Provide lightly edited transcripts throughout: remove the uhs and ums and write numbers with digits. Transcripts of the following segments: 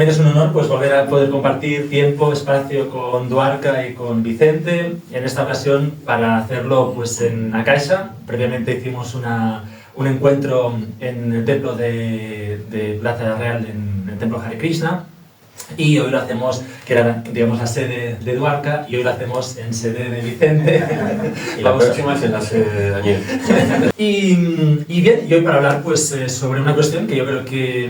también es un honor pues volver a poder compartir tiempo, espacio con Duarca y con Vicente, en esta ocasión para hacerlo pues en A Caixa. Previamente hicimos un encuentro en el templo de Plaza Real, en el templo Hare Krishna, y hoy lo hacemos, que era, digamos, la sede de Duarca, y hoy lo hacemos en sede de Vicente. Y la próxima es en la sede de Daniel. Y bien, y hoy para hablar pues, sobre una cuestión que yo creo que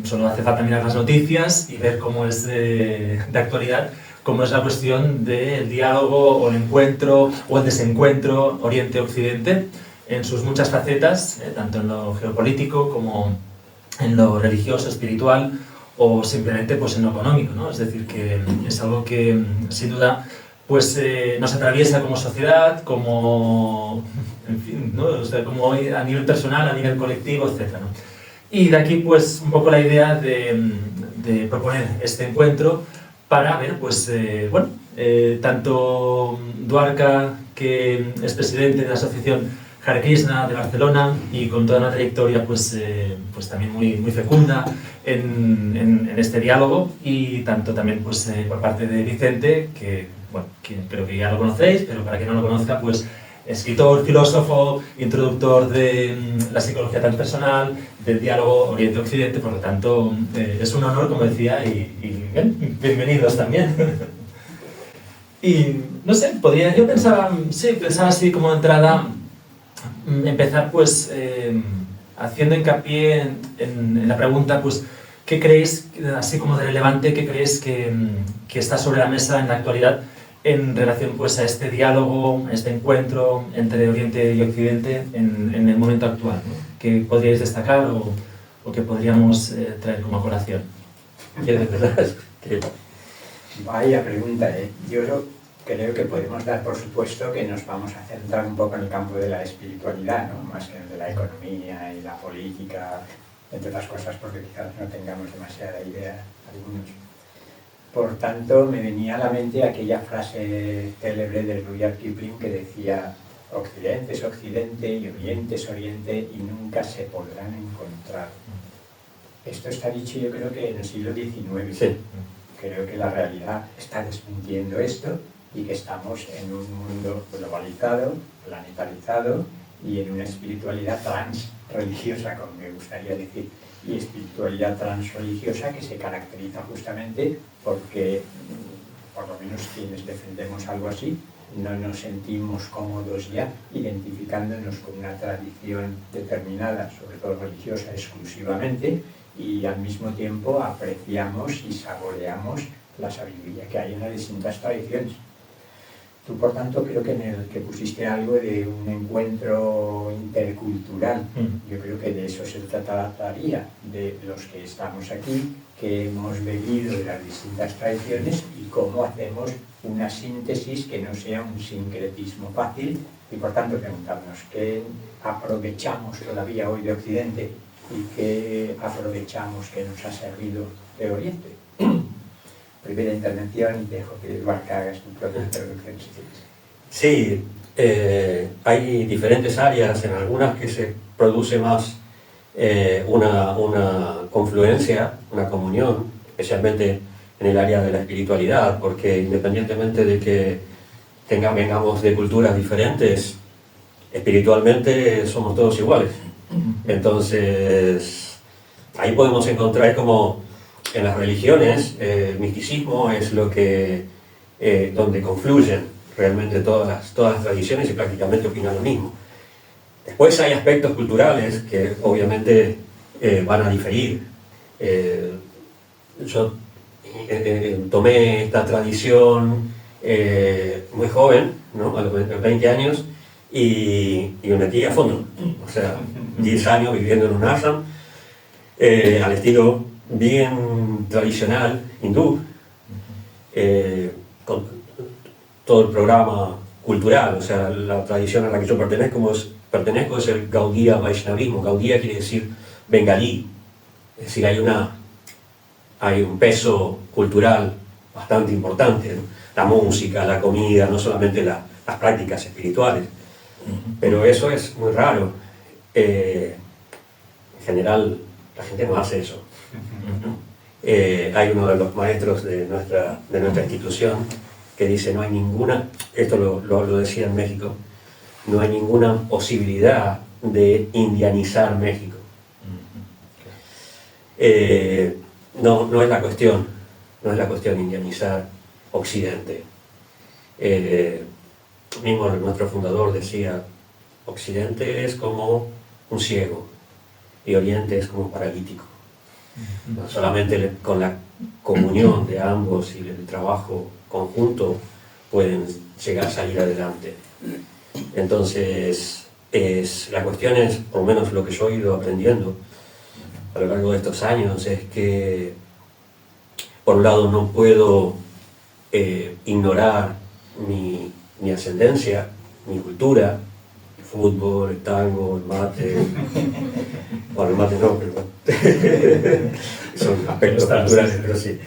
solo hace falta mirar las noticias y ver cómo es de actualidad, como es la cuestión del diálogo o el encuentro o el desencuentro Oriente-Occidente en sus muchas facetas, tanto en lo geopolítico como en lo religioso, espiritual, o simplemente pues en lo económico, ¿no? Es decir, que es algo que sin duda pues, nos atraviesa como sociedad, como, en fin, ¿no? O sea, como a nivel personal, a nivel colectivo, etc., ¿no? Y de aquí pues un poco la idea de proponer este encuentro para ver, pues, bueno, tanto Duarca, que es presidente de la asociación Hare Krishna de Barcelona y con toda una trayectoria pues, pues también muy fecunda en este diálogo, y tanto también pues, por parte de Vicente, que, bueno, que creo que ya lo conocéis, pero para quien no lo conozca, pues escritor, filósofo, introductor de la psicología transpersonal, del diálogo Oriente-Occidente. Por lo tanto, es un honor, como decía, y bien, bienvenidos también. Y no sé, yo pensaba así como entrada, empezar pues haciendo hincapié en la pregunta, pues, ¿qué creéis, así como de relevante, qué creéis que está sobre la mesa en la actualidad en relación pues a este diálogo, este encuentro entre Oriente y Occidente en el momento actual, ¿no? ¿Qué podríais destacar o qué podríamos traer como colación? ¿Quieres empezar? Vaya pregunta, ¿eh? Yo creo que podemos dar por supuesto que nos vamos a centrar un poco en el campo de la espiritualidad, ¿no? Más que en el de la economía y la política, entre otras cosas, porque quizás no tengamos demasiada idea algunos. Por tanto, me venía a la mente aquella frase célebre de Rudyard Kipling que decía: Occidente es Occidente y Oriente es Oriente y nunca se podrán encontrar. Esto está dicho, yo creo que en el siglo XIX. Sí. Creo que la realidad está desmintiendo esto y que estamos en un mundo globalizado, planetarizado y en una espiritualidad transreligiosa, como me gustaría decir, y espiritualidad transreligiosa que se caracteriza justamente porque, por lo menos quienes defendemos algo así, no nos sentimos cómodos ya identificándonos con una tradición determinada, sobre todo religiosa exclusivamente, y al mismo tiempo apreciamos y saboreamos la sabiduría que hay en las distintas tradiciones. Tú, por tanto, creo que en el que pusiste algo de un encuentro intercultural. Yo creo que de eso se trataría, de los que estamos aquí, que hemos bebido de las distintas tradiciones y cómo hacemos una síntesis que no sea un sincretismo fácil, y por tanto preguntarnos qué aprovechamos todavía hoy de Occidente y qué aprovechamos que nos ha servido de Oriente. Primera intervención, y dejo que Duarca hagas tu propia introducción si quieres. Sí, hay diferentes áreas, en algunas que se produce más una confluencia, una comunión, especialmente en el área de la espiritualidad, porque independientemente de que vengamos de culturas diferentes, espiritualmente somos todos iguales. Entonces, ahí podemos encontrar como en las religiones, el misticismo es lo que, donde confluyen realmente todas las tradiciones y prácticamente opinan lo mismo. Después hay aspectos culturales que obviamente van a diferir. Yo tomé esta tradición muy joven, ¿no? A los 20 años, y me metí a fondo. O sea, 10 años viviendo en un ashram, al estilo bien tradicional hindú, con todo el programa cultural. O sea, la tradición a la que yo pertenezco es el Gaudiya Vaishnavismo. Gaudiya quiere decir bengalí, es decir, hay un peso cultural bastante importante, ¿no? La música, la comida, no solamente las prácticas espirituales, pero eso es muy raro. En general la gente no hace eso, ¿no? Hay uno de los maestros de nuestra institución que dice, no hay ninguna, esto lo decía en México, no hay ninguna posibilidad de indianizar México. No es la cuestión, indianizar Occidente. Mismo nuestro fundador decía, Occidente es como un ciego y Oriente es como un paralítico. No, solamente con la comunión de ambos y el trabajo conjunto pueden llegar a salir adelante. Entonces, la cuestión es, por lo menos lo que yo he ido aprendiendo a lo largo de estos años, es que por un lado no puedo ignorar mi ascendencia, mi cultura, el fútbol, el tango, el mate. Bueno, el mate no, pero son aspectos culturales, pero sí.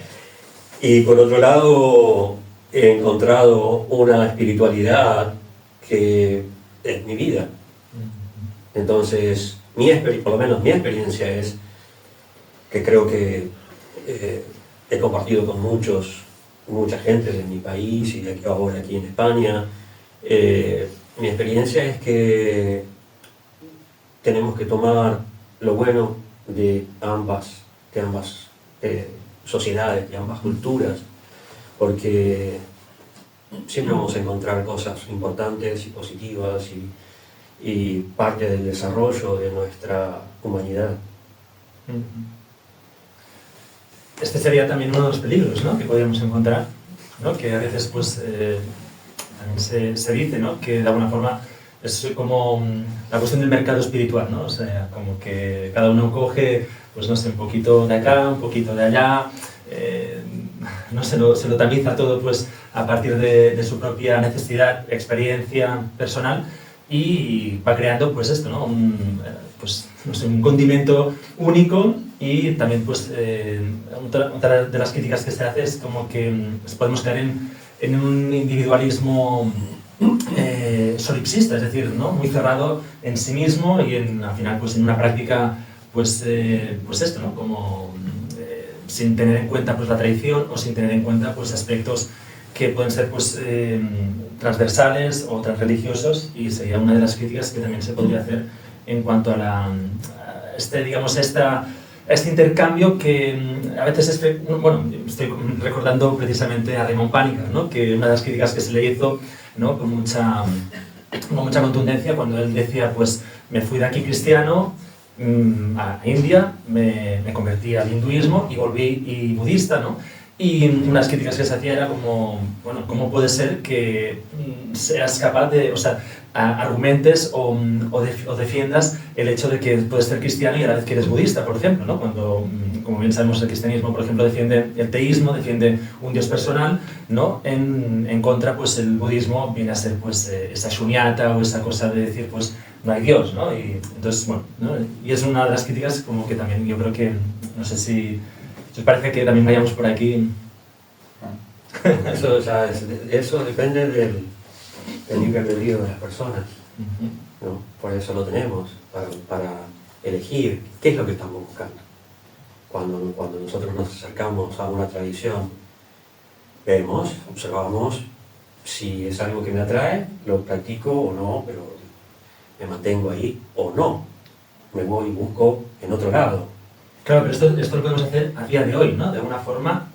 Y por otro lado, he encontrado una espiritualidad que es mi vida. Entonces, por lo menos mi experiencia es que creo que he compartido con mucha gente de mi país y de aquí en España. Mi experiencia es que tenemos que tomar lo bueno de ambas sociedades, de ambas culturas, porque siempre vamos a encontrar cosas importantes y positivas y parte del desarrollo de nuestra humanidad. Este sería también uno de los peligros, ¿no?, que podríamos encontrar, ¿no?, que a veces pues, también se dice, ¿no?, que de alguna forma es como la cuestión del mercado espiritual, ¿no? O sea, como que cada uno coge, pues no sé, un poquito de acá, un poquito de allá, no se lo tamiza todo pues a partir de su propia necesidad, experiencia personal, y va creando pues esto, ¿no?, un condimento único. Y también pues otra de las críticas que se hace es como que podemos caer en un individualismo solipsista, es decir, ¿no?, muy cerrado en sí mismo y al final pues en una práctica pues esto, ¿no?, como sin tener en cuenta pues la tradición o sin tener en cuenta pues aspectos que pueden ser pues transversales o transreligiosos, y sería una de las críticas que también se podría hacer en cuanto a este intercambio que a veces bueno, estoy recordando precisamente a Raymond Panikkar, ¿no?, que una de las críticas que se le hizo, ¿no?, con mucha contundencia, cuando él decía, pues me fui de aquí cristiano a India, me convertí al hinduismo y volví budista, ¿no? Y una de las críticas que se hacía era como, bueno, ¿cómo puede ser que seas capaz de, o sea, argumentes o defiendas el hecho de que puedes ser cristiano y a la vez que eres budista, por ejemplo, ¿no? Cuando, como bien sabemos, el cristianismo, por ejemplo, defiende el teísmo, defiende un Dios personal, ¿no? En contra, pues el budismo viene a ser pues esa shunyata o esa cosa de decir, pues no hay Dios, ¿no? Y entonces, bueno, ¿no?, y es una de las críticas como que también yo creo que, no sé si os parece que también vayamos por aquí. Eso depende del libre albedrío de las personas, ¿no? Por eso lo tenemos, para elegir qué es lo que estamos buscando. Cuando nosotros nos acercamos a una tradición, vemos, observamos si es algo que me atrae, lo practico o no, pero me mantengo ahí, o no, me voy y busco en otro lado. Claro, pero esto lo podemos hacer a día de hoy, ¿no?, de alguna forma,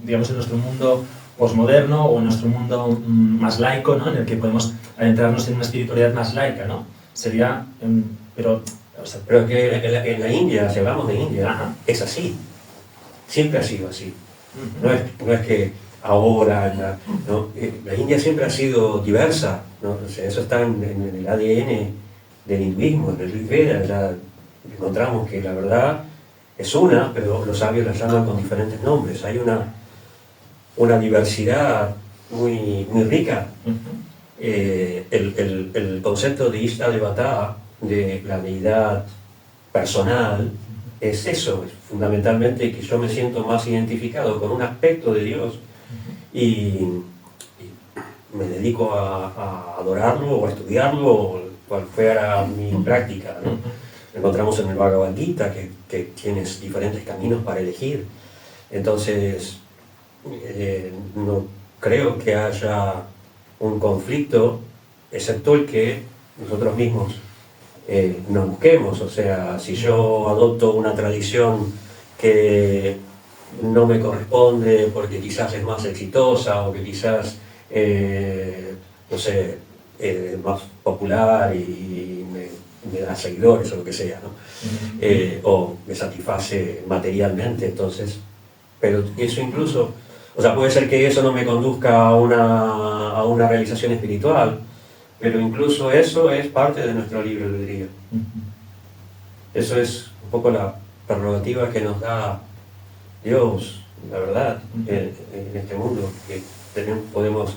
digamos, en nuestro mundo posmoderno o en nuestro mundo más laico, ¿no?, en el que podemos adentrarnos en una espiritualidad más laica, ¿no? Sería, pero que en la India, si hablamos de India, ajá, es así, siempre ha sido así. No es que ahora, ¿no? La India siempre ha sido diversa, ¿no? O sea, eso está en el ADN del hinduismo, en el Ayurveda. Ya encontramos que la verdad es una, pero los sabios la llaman con diferentes nombres. Hay una diversidad muy rica. El concepto de Ishta Devata, de la deidad personal, es eso, es fundamentalmente que yo me siento más identificado con un aspecto de Dios y me dedico a adorarlo o a estudiarlo, o cual fuera mi práctica, ¿no? Encontramos en el Bhagavad Gita que tienes diferentes caminos para elegir. Entonces, no creo que haya un conflicto, excepto el que nosotros mismos nos busquemos. O sea, si yo adopto una tradición que no me corresponde porque quizás es más exitosa o que quizás, no sé, más popular y me da seguidores o lo que sea, ¿no? O me satisface materialmente, entonces, pero eso incluso, o sea, puede ser que eso no me conduzca a una realización espiritual, pero incluso eso es parte de nuestro libre albedrío. Eso es un poco la prerrogativa que nos da Dios, la verdad, en este mundo, que podemos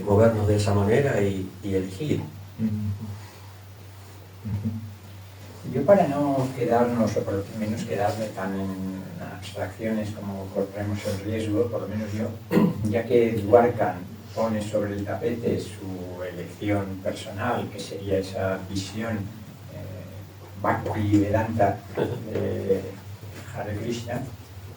movernos de esa manera y elegir. Yo, para no quedarnos, o por lo menos quedarme tan en abstracciones como corremos el riesgo, por lo menos yo, ya que Dwarkan pone sobre el tapete su elección personal, que sería esa visión Bhakti Vedanta de Hare Krishna,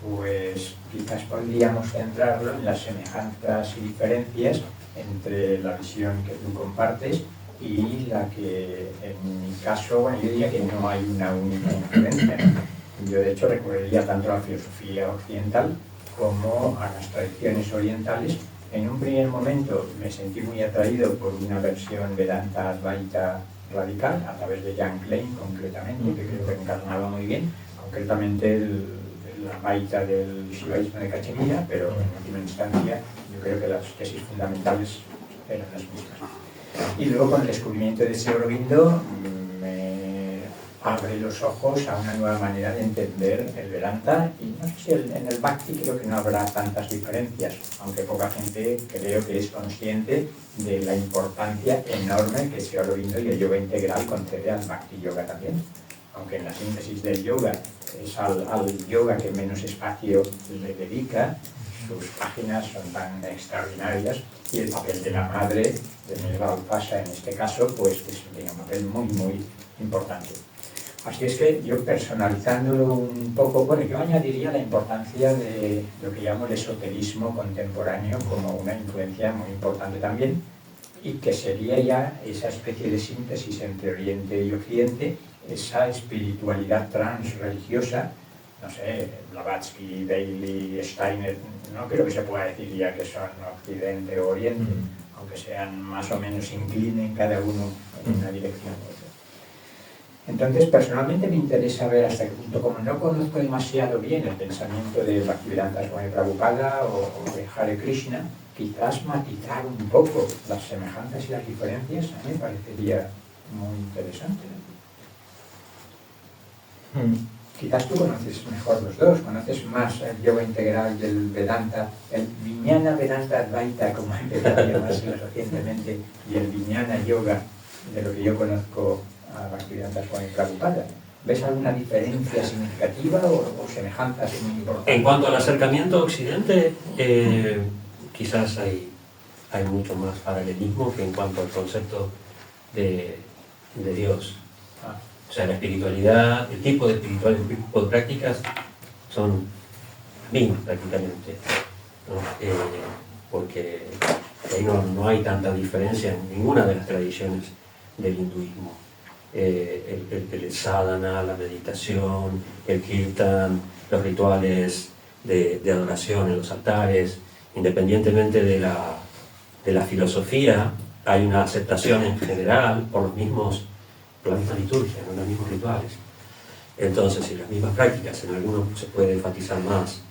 pues quizás podríamos centrarlo en las semejanzas y diferencias entre la visión que tú compartes y la que, en mi caso, bueno, yo diría que no hay una única influencia, ¿no? Yo, de hecho, recurriría tanto a la filosofía occidental como a las tradiciones orientales. En un primer momento me sentí muy atraído por una versión Vedanta Advaita radical, a través de Jan Klein concretamente, que creo que encarnaba muy bien, concretamente la Advaita del Shivaísmo de Cachemira, pero en última instancia yo creo que las tesis fundamentales eran las mismas. Y luego, con el descubrimiento de Sri Aurobindo, me abre los ojos a una nueva manera de entender el Vedanta, y no sé si en el Bhakti creo que no habrá tantas diferencias, aunque poca gente creo que es consciente de la importancia enorme que Sri Aurobindo y el yoga integral concede al Bhakti Yoga también, aunque en la síntesis del yoga es al yoga que menos espacio le dedica. Sus páginas son tan extraordinarias y el papel de la madre, de Nirval Pasha en este caso, pues tiene un papel muy, muy importante. Así es que yo, personalizándolo un poco, bueno, yo añadiría la importancia de lo que llamo el esoterismo contemporáneo como una influencia muy importante también, y que sería ya esa especie de síntesis entre Oriente y Occidente, esa espiritualidad transreligiosa. No sé, Blavatsky, Bailey, Steiner, no creo que se pueda decir ya que son Occidente o Oriente, aunque sean más o menos inclinen cada uno en una dirección u otra. Entonces, personalmente me interesa ver hasta qué punto, como no conozco demasiado bien el pensamiento de Bhaktivedanta Swami Prabhupada o de Hare Krishna, quizás matizar un poco las semejanzas y las diferencias a mí me parecería muy interesante, ¿no? Quizás tú conoces mejor los dos, conoces más el yoga integral del Vedanta, el Vijnana Vedanta Advaita, como ha empezado a llamarse recientemente, y el Vijnana Yoga, de lo que yo conozco a Bhaktivedanta Swami Prabhupada. ¿Ves alguna diferencia significativa o semejanzas muy importantes? En cuanto al acercamiento a Occidente, quizás hay mucho más paralelismo que en cuanto al concepto de Dios. O sea, la espiritualidad, el tipo de espiritualidad, el tipo de prácticas son mismas prácticamente, ¿no? Porque ahí no hay tanta diferencia en ninguna de las tradiciones del hinduismo. El sadhana, la meditación, el kirtan, los rituales de adoración en los altares, independientemente de la filosofía, hay una aceptación en general por la misma liturgia, ¿no? Los mismos rituales. Entonces, en las mismas prácticas, en algunos se puede enfatizar más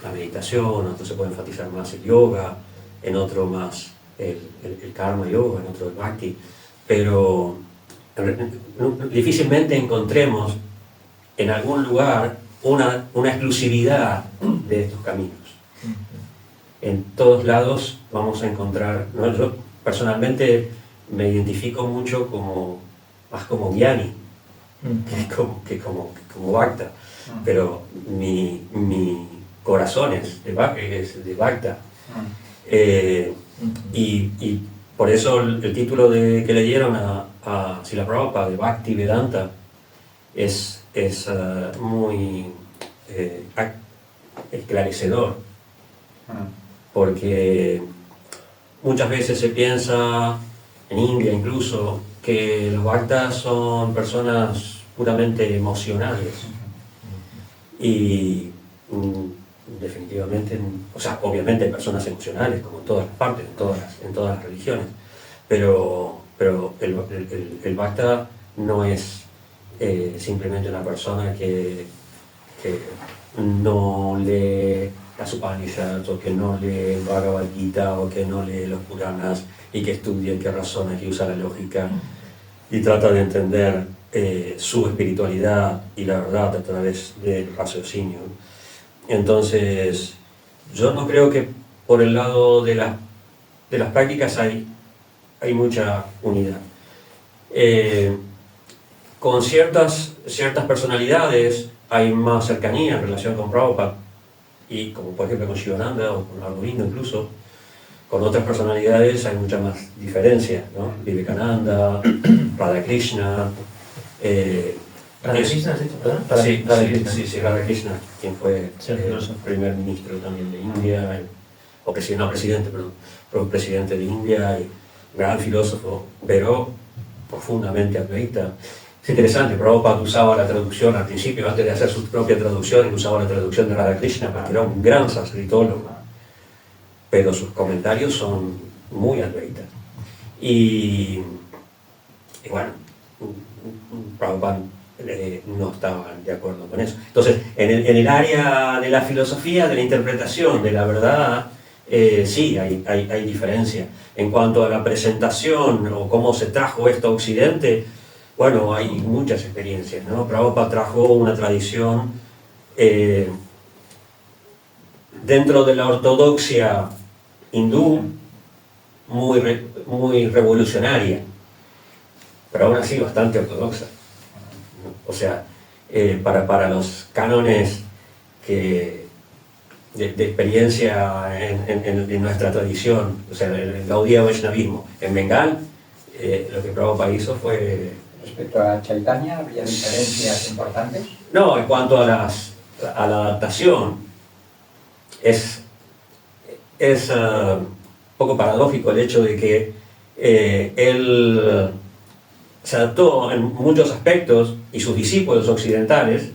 la meditación, en otros se puede enfatizar más el yoga, en otro más el karma yoga, en otro el bhakti, pero difícilmente encontremos en algún lugar una exclusividad de estos caminos. En todos lados vamos a encontrar, ¿no? Yo personalmente me identifico mucho más como Gyani que como Bhakta, pero mi corazón es de Bhakta. Y por eso el título que le dieron a Srila Prabhupada de Bhakti Vedanta es muy esclarecedor, porque muchas veces se piensa, en India incluso, que los bhaktas son personas puramente emocionales y definitivamente, o sea, obviamente hay personas emocionales como en todas las partes, en todas las religiones, pero el bhakta no es simplemente una persona que no lee las Upanishads o que no lee el Bhagavad Gita o que no lee los Puranas y que estudia, que razona, que usa la lógica y trata de entender su espiritualidad y la verdad a través del raciocinio. Entonces, yo no creo que por el lado de las prácticas hay mucha unidad. Con ciertas personalidades hay más cercanía en relación con Prabhupada, y como por ejemplo con Shivananda o con Aurobindo incluso. Con otras personalidades hay mucha más diferencia, ¿no? Vivekananda, Radhakrishna. ¿Radhakrishna has dicho, perdón? Sí, Radhakrishna, quien fue primer ministro también de India, o presidente de India, y gran filósofo, pero profundamente advaita. Es interesante, Prabhupada usaba la traducción al principio, antes de hacer su propia traducción, él usaba la traducción de Radhakrishna porque era un gran sanscritólogo, pero sus comentarios son muy advaita. Y bueno, Prabhupada no estaban de acuerdo con eso. Entonces, en el área de la filosofía, de la interpretación, de la verdad, sí, hay diferencia. En cuanto a la presentación o cómo se trajo esto a Occidente, bueno, hay muchas experiencias, ¿no? Prabhupada trajo una tradición dentro de la ortodoxia hindú muy revolucionaria, pero aún así bastante ortodoxa. O sea, para los cánones de experiencia en nuestra tradición, o sea, el Gaudiya Vaishnavismo, en Bengal, lo que Prabhupada hizo fue... Respecto a Chaitanya, ¿había diferencias importantes? No, en cuanto a la adaptación, es un poco paradójico el hecho de que él se adaptó en muchos aspectos y sus discípulos occidentales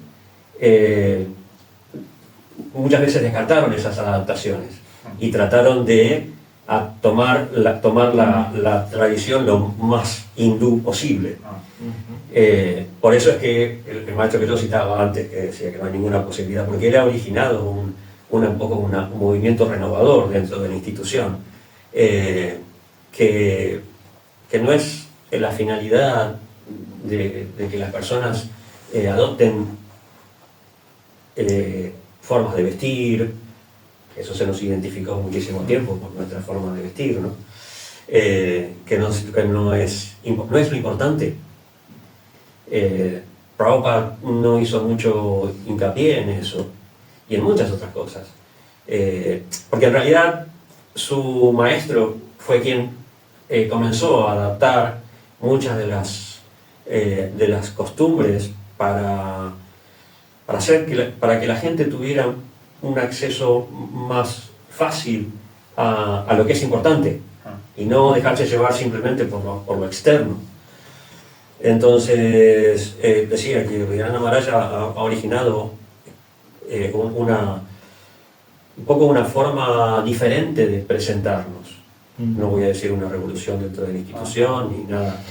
muchas veces descartaron esas adaptaciones y trataron de tomar la tradición lo más hindú posible. Por eso es que el maestro que yo citaba antes, que decía que no hay ninguna posibilidad, porque él ha originado un movimiento renovador dentro de la institución, que no es la finalidad de que las personas adopten formas de vestir. Eso se nos identificó muchísimo tiempo por nuestra forma de vestir, ¿no? Que no es lo importante. Prabhupada no hizo mucho hincapié en eso y en muchas otras cosas, porque en realidad su maestro fue quien comenzó a adaptar muchas de las costumbres para que la gente tuviera un acceso más fácil a lo que es importante y no dejarse llevar simplemente por lo externo. Entonces, decía que Vivekananda Maharaj ha originado un poco una forma diferente de presentarnos. No voy a decir una revolución dentro de la institución, ni nada,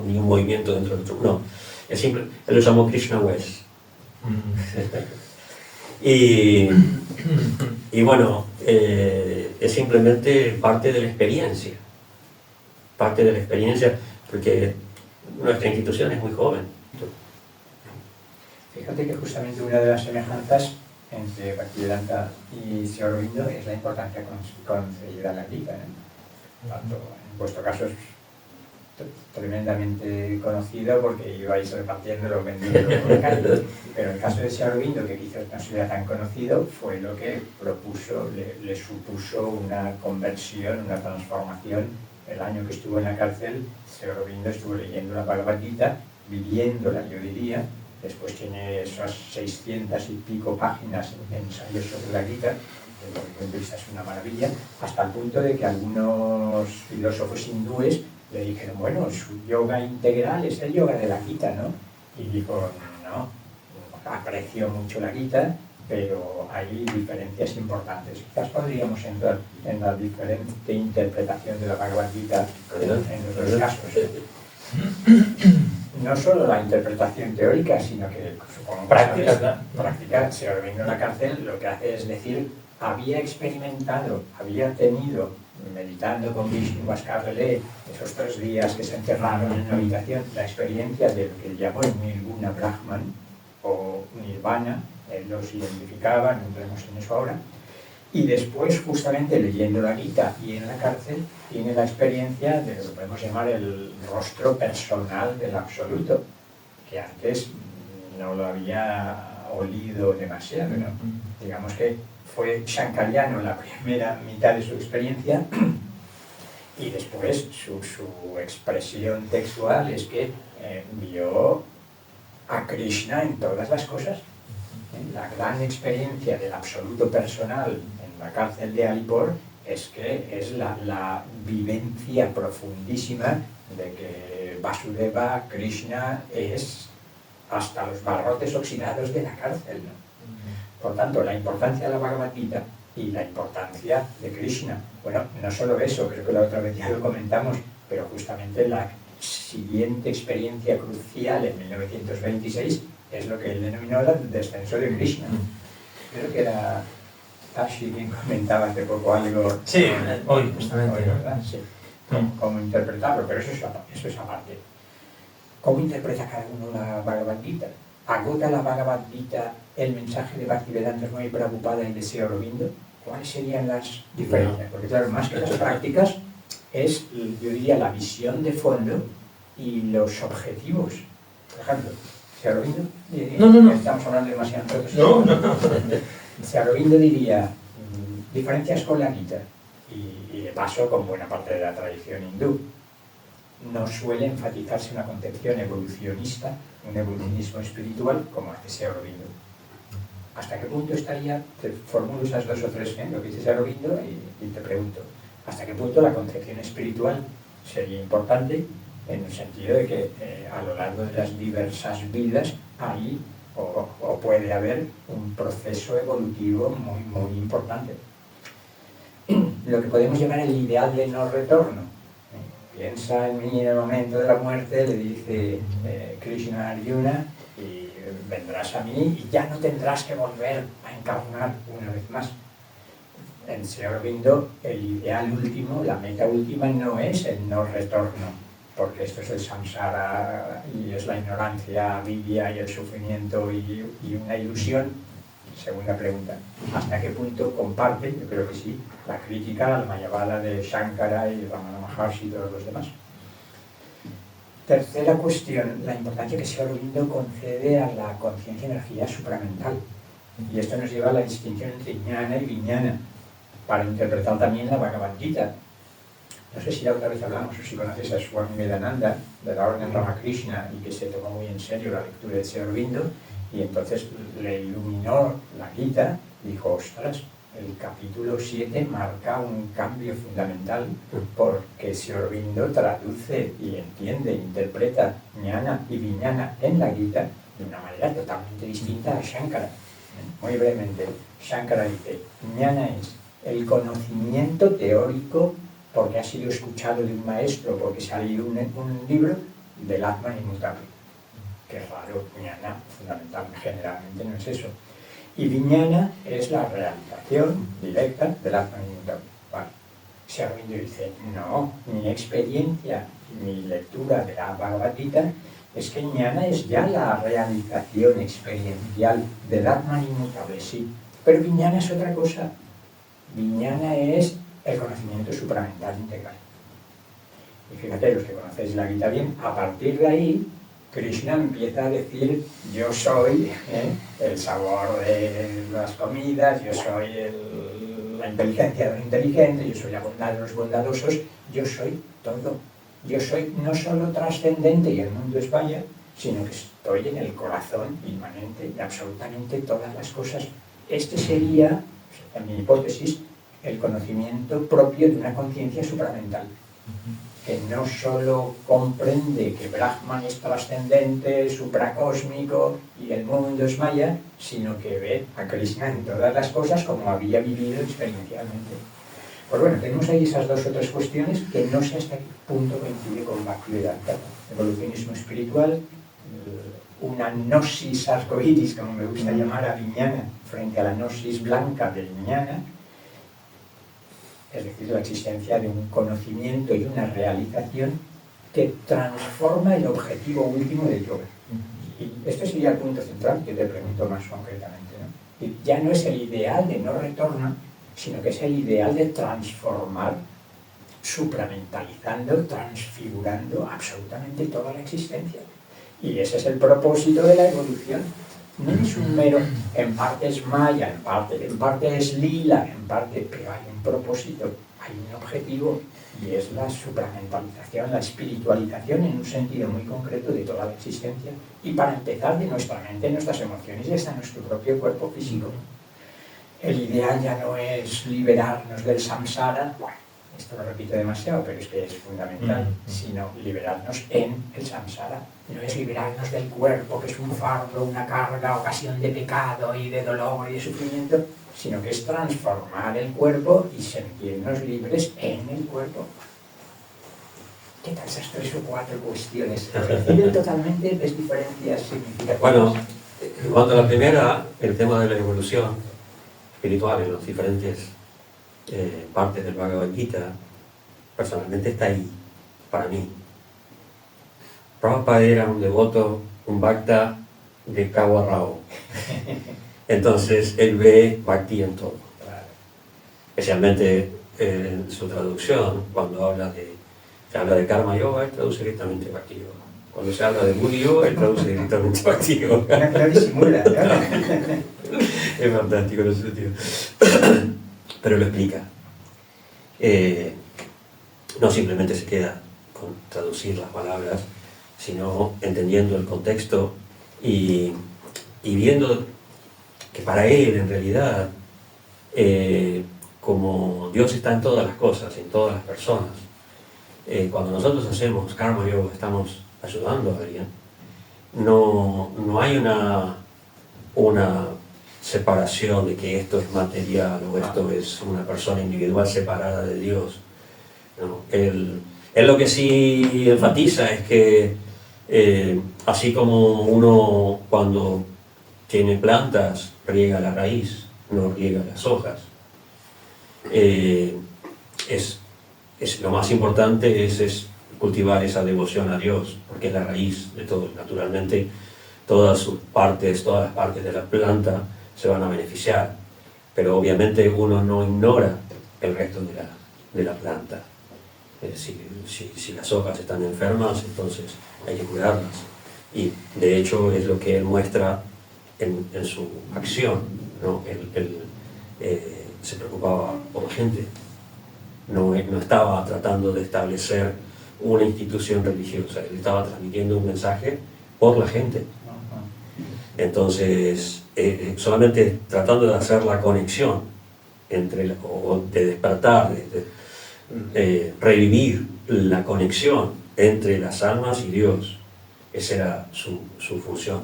ni un movimiento dentro del otro. No, es simple. Él lo llamó Krishna West. Y bueno, es simplemente parte de la experiencia. Parte de la experiencia, porque nuestra institución es muy joven. Fíjate que justamente una de las semejanzas entre Bhaktivedanta y Sri Aurobindo es la importancia concedida a la Gita, ¿no? En vuestro caso es tremendamente conocido porque ibais repartiendo vendiendo por la calle, pero el caso de Sri Aurobindo, que quizás no sea tan conocido, fue lo que propuso, le supuso una conversión, una transformación. El año que estuvo en la cárcel, Sri Aurobindo estuvo leyendo la Bhagavad Gita, viviéndola, yo diría, después tiene esas 600 y pico páginas en ensayos sobre la Gita, desde mi punto de vista es una maravilla, hasta el punto de que algunos filósofos hindúes le dijeron, bueno, su yoga integral es el yoga de la Gita, ¿no? Y dijo, no, aprecio mucho la Gita, pero hay diferencias importantes. Quizás podríamos entrar en la diferente interpretación de la Bhagavad Gita en los dos casos. No solo la interpretación teórica, sino que supongo práctica. Si ahora vengo a la cárcel, lo que hace es decir, había experimentado, había tenido, meditando con Vishnu Vascarele, esos 3 días que se encerraron en una habitación, la experiencia de lo que él llamó Nirguna Brahman o Nirvana, él los identificaba, no entremos en eso ahora, y después, justamente leyendo la Gita y en la cárcel, tiene la experiencia de lo que podemos llamar el rostro personal del Absoluto, que antes no lo había olido demasiado, ¿no? Digamos que fue shankariano la primera mitad de su experiencia y después su expresión textual es que vio a Krishna en todas las cosas. La gran experiencia del absoluto personal en la cárcel de Alipur es que es la vivencia profundísima de que Vasudeva, Krishna, es hasta los barrotes oxidados de la cárcel, ¿no? Por tanto, la importancia de la Bhagavad Gita y la importancia de Krishna. Bueno, no solo eso, creo que la otra vez ya lo comentamos, pero justamente la siguiente experiencia crucial en 1926 es lo que él denominó el descenso de Krishna. Creo que era Tashi quien comentaba hace poco algo. Sí, hoy justamente. Hoy, ¿verdad? Sí. Cómo interpretarlo, pero eso es aparte. ¿Cómo interpreta cada uno la Bhagavad Gita? ¿Agota la Bhagavad Gita el mensaje de Bhaktivedanta Swami Prabhupada y de Sri Aurobindo? ¿Cuáles serían las diferencias? Porque claro, más que las prácticas, es, yo diría, la visión de fondo y los objetivos. Por ejemplo, Sri Aurobindo diría, no. estamos hablando demasiado nosotros. No. Sri Aurobindo diría, diferencias con la Gita, y de paso con buena parte de la tradición hindú. No suele enfatizarse una concepción evolucionista, un evolucionismo espiritual, como hace Sri Aurobindo. ¿Hasta qué punto estaría? Te formulo esas 2 o 3, lo que dice Sri Aurobindo, y te pregunto, ¿hasta qué punto la concepción espiritual sería importante en el sentido de que a lo largo de las diversas vidas hay o puede haber un proceso evolutivo muy, muy importante? Lo que podemos llamar el ideal de no retorno. Piensa en mí en el momento de la muerte, le dice Krishna a Arjuna, y vendrás a mí y ya no tendrás que volver a encarnar una vez más. En Sri Aurobindo, el ideal último, la meta última, no es el no retorno, porque esto es el samsara y es la ignorancia, avidya y el sufrimiento y una ilusión. Segunda pregunta, ¿hasta qué punto comparte, yo creo que sí, la crítica al Mayavada de Shankara y Ramana Maharshi y todos los demás? Tercera cuestión, la importancia que Sri Aurobindo concede a la conciencia-energía supramental. Y esto nos lleva a la distinción entre jnana y vijnana, para interpretar también la Bhagavad Gita. No sé si la otra vez hablamos o si conoces a Swami Vedananda, de la Orden Ramakrishna, y que se tomó muy en serio la lectura de Sri Aurobindo, y entonces le iluminó la Gita, dijo, ostras, el capítulo 7 marca un cambio fundamental porque Sri Aurobindo traduce y entiende, interpreta jnana y vijnana en la Gita de una manera totalmente distinta a Shankara. Muy brevemente, Shankara dice, jnana es el conocimiento teórico porque ha sido escuchado de un maestro, porque se ha leído un libro del Atman inmutable. Que raro, jnana, fundamentalmente, generalmente no es eso. Y vijnana es la realización directa del Atman inmutable. Vale. Sri Aurobindo dice, no, mi experiencia, mi lectura de la Bhagavad Gita es que jnana es ya la realización experiencial del Atman inmutable, sí. Pero vijnana es otra cosa. Vijnana es el conocimiento supramental integral. Y fíjate, los que conocéis la Gita bien, a partir de ahí, Krishna empieza a decir, yo soy el sabor de las comidas, yo soy la inteligencia de los inteligentes, yo soy la bondad de los bondadosos, yo soy todo. Yo soy no solo trascendente y el mundo es vaya, sino que estoy en el corazón inmanente de absolutamente todas las cosas. Este sería, en mi hipótesis, el conocimiento propio de una conciencia supramental, que no solo comprende que Brahman es trascendente, supracósmico y el mundo es maya, sino que ve a Krishna en todas las cosas como había vivido experiencialmente. Pues bueno, tenemos ahí esas dos o tres cuestiones que no sé hasta qué punto coincide con Bhaktivedanta. Evolucionismo espiritual, una gnosis arcoíris, como me gusta llamar a Vijnana, frente a la gnosis blanca de Vijnana, es decir, la existencia de un conocimiento y una realización que transforma el objetivo último del yoga. Y este sería el punto central que te pregunto más concretamente, ¿no? Y ya no es el ideal de no retorno, sino que es el ideal de transformar, supramentalizando, transfigurando absolutamente toda la existencia. Y ese es el propósito de la evolución. No es un mero, en parte es maya, en parte es lila, en parte, pero hay un propósito, hay un objetivo, y es la supramentalización, la espiritualización en un sentido muy concreto de toda la existencia. Y para empezar, de nuestra mente, nuestras emociones y hasta nuestro propio cuerpo físico. El ideal ya no es liberarnos del samsara, bueno, esto lo repito demasiado, pero es que es fundamental, sino liberarnos en el samsara. No es liberarnos del cuerpo, que es un fardo, una carga, ocasión de pecado y de dolor y de sufrimiento, sino que es transformar el cuerpo y sentirnos libres en el cuerpo. ¿Qué tal esas tres o cuatro cuestiones? Reciben totalmente diferencias significativas. Bueno, en cuanto a la primera, el tema de la evolución espiritual en las diferentes partes del Bhagavad Gita, personalmente está ahí, para mí. Prabhupada era un devoto, un bhakta de cabo a rabo. Entonces, él ve bhakti en todo. Especialmente en su traducción, cuando se habla de karma yoga, él traduce directamente bhakti yoga. Cuando se habla de buddhi yoga, él traduce directamente bhakti yoga. No disimula, ¿no? Es fantástico en ese sentido. Pero lo explica. No simplemente se queda con traducir las palabras, sino entendiendo el contexto y viendo que para él, en realidad, como Dios está en todas las cosas, en todas las personas, cuando nosotros hacemos karma yoga, estamos ayudando a alguien, no hay una separación de que esto es material o esto es una persona individual separada de Dios. ¿No? Él lo que sí enfatiza es que así como uno cuando tiene plantas riega la raíz, no riega las hojas, lo más importante es cultivar esa devoción a Dios, porque es la raíz de todo. Naturalmente todas las partes de la planta se van a beneficiar, pero obviamente uno no ignora el resto de la planta. Si las hojas están enfermas, entonces hay que curarlas. Y de hecho es lo que él muestra en su acción, ¿no? Él se preocupaba por la gente, no estaba tratando de establecer una institución religiosa, él estaba transmitiendo un mensaje por la gente. Entonces, solamente tratando de hacer la conexión o de despertar, revivir la conexión entre las almas y Dios. Esa era su función.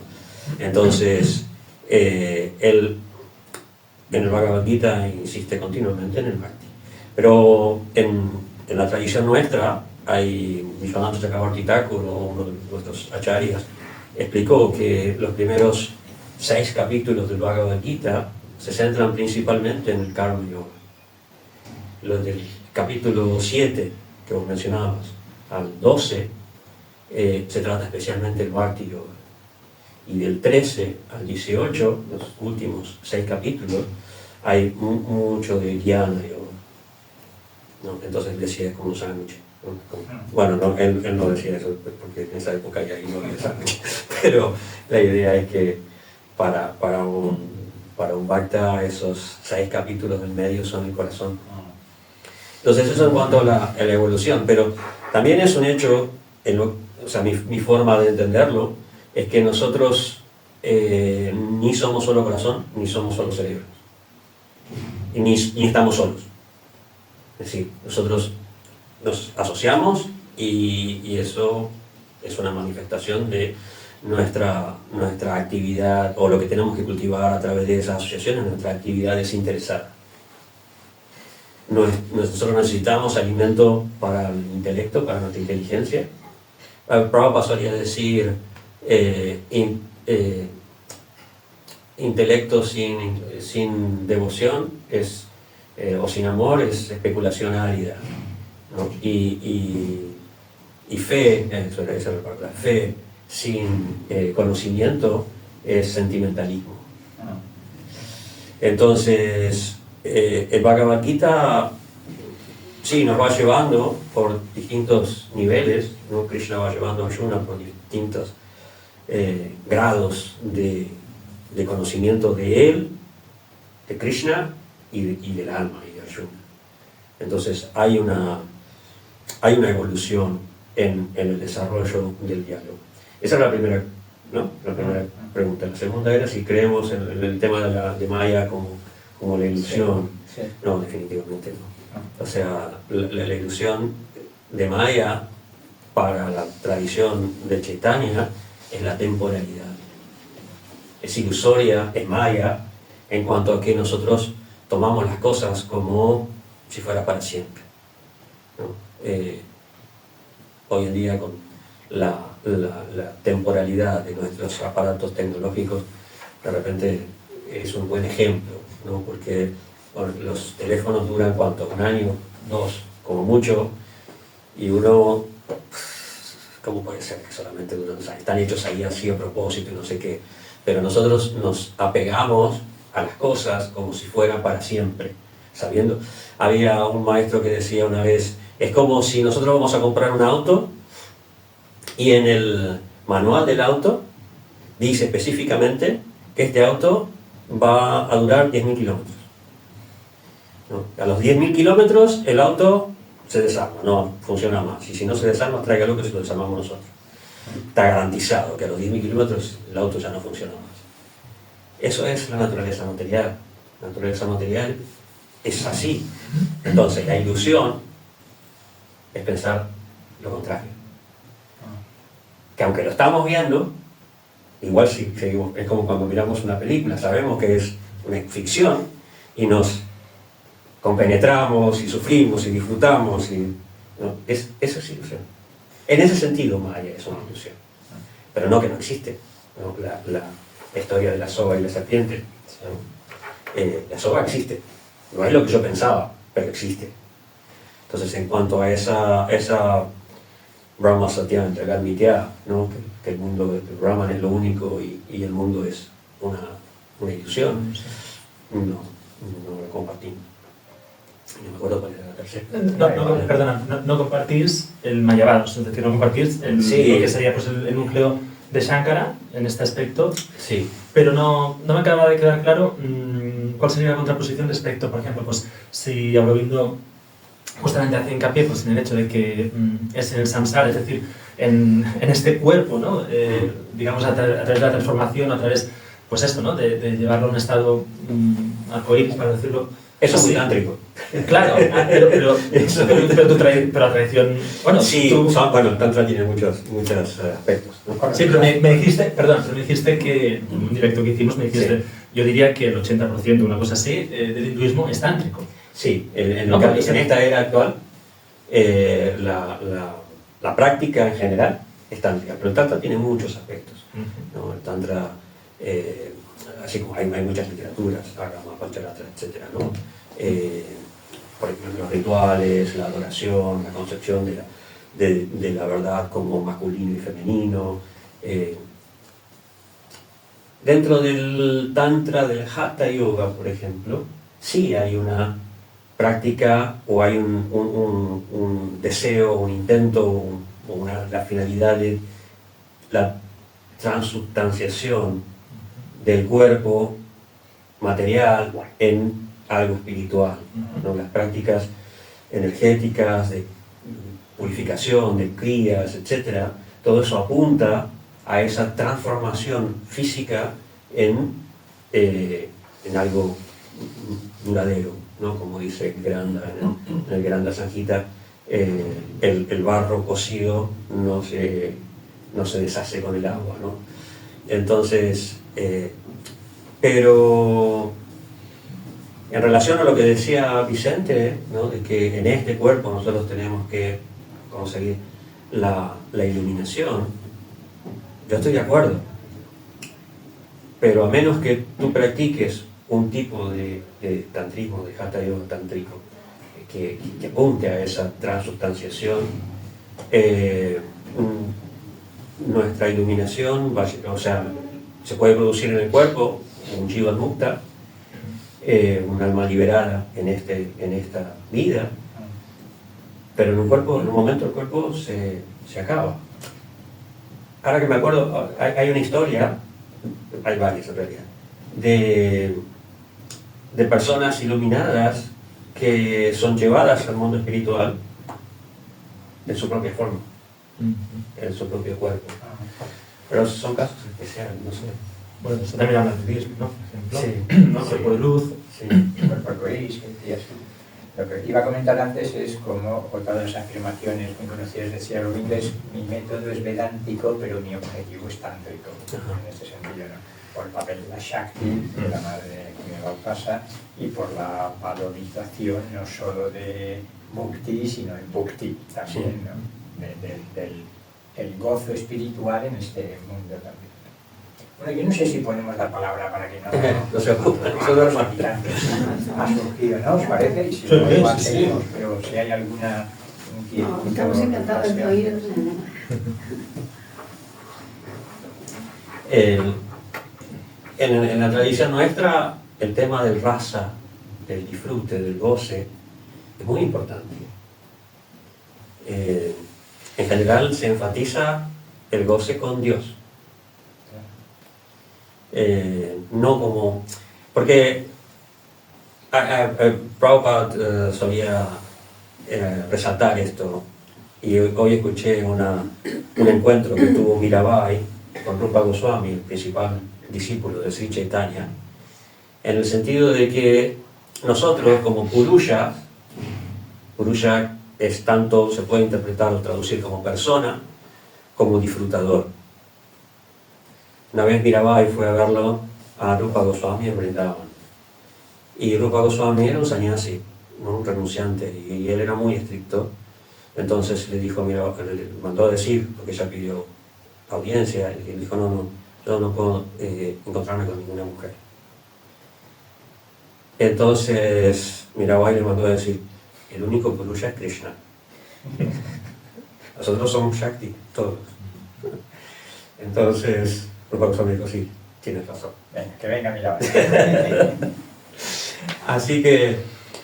Entonces, él en el Bhagavad Gita insiste continuamente en el Bhakti. Pero en la tradición nuestra, hay Vishwanath Chakravarti Thakur, uno de nuestros acharyas, explicó que los primeros 6 capítulos del Bhagavad Gita se centran principalmente en el karma yoga. Los del capítulo 7, que vos mencionabas, al 12, se trata especialmente del Bhakti yoga. Y del 13 al 18, los últimos 6 capítulos, hay mucho de Jnana yoga, ¿no? Entonces decía como un sándwich. Bueno, no, él no decía eso porque en esa época ya no había sándwich. Pero la idea es que para un bhakta esos 6 capítulos del medio son el corazón. Entonces eso en cuanto a la evolución, pero también es un hecho, mi forma de entenderlo, es que nosotros ni somos solo corazón, ni somos solo cerebro, y ni estamos solos. Es decir, nosotros nos asociamos y eso es una manifestación de nuestra actividad, o lo que tenemos que cultivar a través de esas asociaciones, nuestra actividad desinteresada. Nosotros necesitamos alimento para el intelecto, para nuestra inteligencia. Prabhupada solía decir, intelecto sin devoción o sin amor es especulación árida, ¿no? Y fe, esa es la palabra, fe sin conocimiento es sentimentalismo. Entonces, el Bhagavad Gita sí nos va llevando por distintos niveles, ¿no? Krishna va llevando a Arjuna por distintos grados de conocimiento de él, de Krishna y del alma y de Arjuna. Entonces hay una evolución en el desarrollo del diálogo. Esa es la primera, ¿no? La primera pregunta. La segunda era si creemos en el tema de Maya como la ilusión. Sí. No, definitivamente no. O sea, la ilusión de Maya para la tradición de Chaitanya es la temporalidad. Es ilusoria, es Maya, en cuanto a que nosotros tomamos las cosas como si fuera para siempre, ¿no? Hoy en día, con la temporalidad de nuestros aparatos tecnológicos, de repente es un buen ejemplo, ¿no? Porque bueno, los teléfonos duran ¿cuánto? Un año, 2, como mucho, y uno, ¿cómo puede ser que solamente duran 2 años? Están hechos ahí así a propósito y no sé qué, pero nosotros nos apegamos a las cosas como si fueran para siempre, sabiendo. Había un maestro que decía una vez, es como si nosotros vamos a comprar un auto y en el manual del auto dice específicamente que este auto va a durar 10.000 kilómetros, ¿no? A los 10.000 kilómetros el auto se desarma, no funciona más, y si no se desarma, tráigalo que se lo desarmamos nosotros. Está garantizado que a los 10.000 kilómetros el auto ya no funciona más. Eso es la naturaleza material. La naturaleza material es así. Entonces, la ilusión es pensar lo contrario. Que aunque lo estamos viendo, igual sí, es como cuando miramos una película, sabemos que es una ficción y nos compenetramos y sufrimos y disfrutamos. ¿No? Eso es ilusión. En ese sentido, Maya es una ilusión. Pero no que no existe, ¿no? La historia de la soga y la serpiente, ¿no? La soga existe. No es lo que yo pensaba, pero existe. Entonces, en cuanto a esa Brahma Satyam, Jagat Mithya, ¿no? Que el mundo, el Brahman es lo único y el mundo es una ilusión, no lo compartimos. No me acuerdo cuál era la tercera. Perdona, no compartís el Mayavad, es decir, no compartís lo que sería pues, el núcleo de Shankara en este aspecto. Sí. Pero no me acaba de quedar claro cuál sería la contraposición respecto, por ejemplo, pues si Aurobindo justamente hace hincapié pues, en el hecho de que es en el samsara, es decir, en este cuerpo, ¿no? Digamos a través de la transformación, a través, pues esto, ¿no? De llevarlo a un estado arcoíris, para decirlo. Eso es muy tántrico. Claro, pero la tradición... Bueno, sí, bueno, el tantra tiene muchos aspectos, ¿no? Sí, pero me dijiste que, en un directo que hicimos, me dijiste, sí. Yo diría que el 80%, una cosa así, del hinduismo es tántrico. Sí, en esta era actual, la práctica en general es tántrica, pero el tantra tiene muchos aspectos, ¿no? El tantra... así como hay muchas literaturas, Agama, Pancharatra, etc., ¿no? Por ejemplo, los rituales, la adoración, la concepción de la verdad como masculino y femenino. Dentro del Tantra, del Hatha Yoga, por ejemplo, sí hay una práctica o hay un deseo, un intento, la finalidad de la transubstanciación del cuerpo material en algo espiritual, ¿no? Las prácticas energéticas de purificación, de crías, etc., todo eso apunta a esa transformación física en algo duradero, ¿no? Como dice Granda, en el Granda Sanjita, el barro cocido no se deshace con el agua, ¿no? Entonces, pero en relación a lo que decía Vicente, ¿no? De que en este cuerpo nosotros tenemos que conseguir la iluminación, yo estoy de acuerdo, pero a menos que tú practiques un tipo de tantrismo, de hatha yoga tántrico, que apunte a esa transubstanciación, nuestra iluminación, o sea, se puede producir en el cuerpo, un jiva mukta, un alma liberada en esta vida, pero en un momento el cuerpo se acaba. Ahora que me acuerdo, hay una historia, hay varias en realidad, de personas iluminadas que son llevadas al mundo espiritual en su propia forma, en su propio cuerpo. Pero son casos especiales, no sé. Bueno, eso también habla de Dios, ¿no? Por ejemplo, Sí. ¿no? Cuerpo de luz. Sí. Cuerpo gris, y así. Lo que iba a comentar antes es como otra de las afirmaciones muy conocidas de Sri Aurobindo es: mi método es vedántico, pero mi objetivo es tántrico. En este sentido, ¿no? Por el papel de la Shakti, de la madre que me bautasa, y por la valorización no solo de Mukti, sino en Bhukti también, ¿no? Del gozo espiritual en este mundo también. Bueno, yo no sé si ponemos la palabra para que no se ocupen, los habitantes ha surgido, ¿no? ¿Os parece? Y si no, igual seguimos, pero si hay alguna inquietud. Estamos encantados de oíros. En la tradición nuestra, el tema del rasa, del disfrute, del goce, es muy importante. En general se enfatiza el goce con Dios. No como... Porque Prabhupada solía resaltar esto, y hoy escuché un encuentro que tuvo Mirabai con Rupa Goswami, el principal discípulo de Sri Chaitanya, en el sentido de que nosotros como Purusha es tanto, se puede interpretar o traducir como persona, como disfrutador. Una vez Mirabai fue a verlo a Rupa Goswami en Vrindavan. Y Rupa Goswami era un sannyasi, ¿no? Un renunciante, y él era muy estricto. Entonces le dijo a Mirabai, le mandó a decir, porque ella pidió audiencia, y él dijo: no, yo no puedo encontrarme con ninguna mujer. Entonces Mirabai le mandó a decir: el único Purusha es Krishna. Nosotros somos Shakti, todos. Entonces Rupa Goswami dijo: sí, tienes razón. Venga, que venga, mira. Así que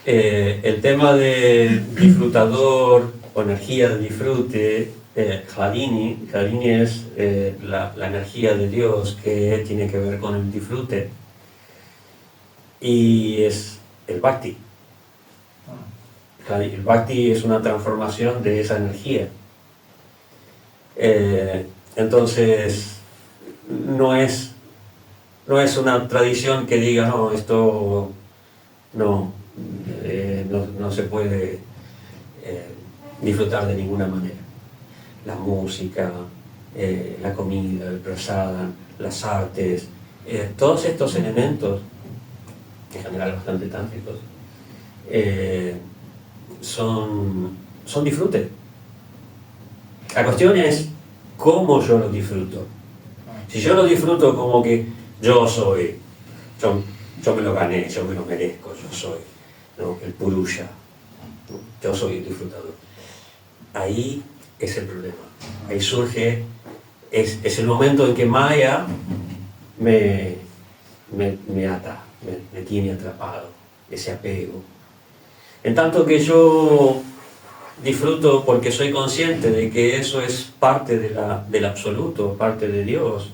el tema de disfrutador o energía de disfrute, Hladini es la energía de Dios que tiene que ver con el disfrute, y es el Bhakti. El Bhakti es una transformación de esa energía. Entonces no es una tradición que diga: no, esto no se puede disfrutar de ninguna manera. La música, la comida, el prasada, las artes, todos estos elementos, en general bastante tántricos, son disfrute. La cuestión es cómo yo lo disfruto. Si yo lo disfruto como que yo me lo gané, yo me lo merezco, yo soy, ¿no? El Purusha, ¿no? Yo soy el disfrutador. Ahí es el problema. Ahí surge, es el momento en que Maya me ata, me tiene atrapado, ese apego. En tanto que yo disfruto porque soy consciente de que eso es parte del absoluto, parte de Dios.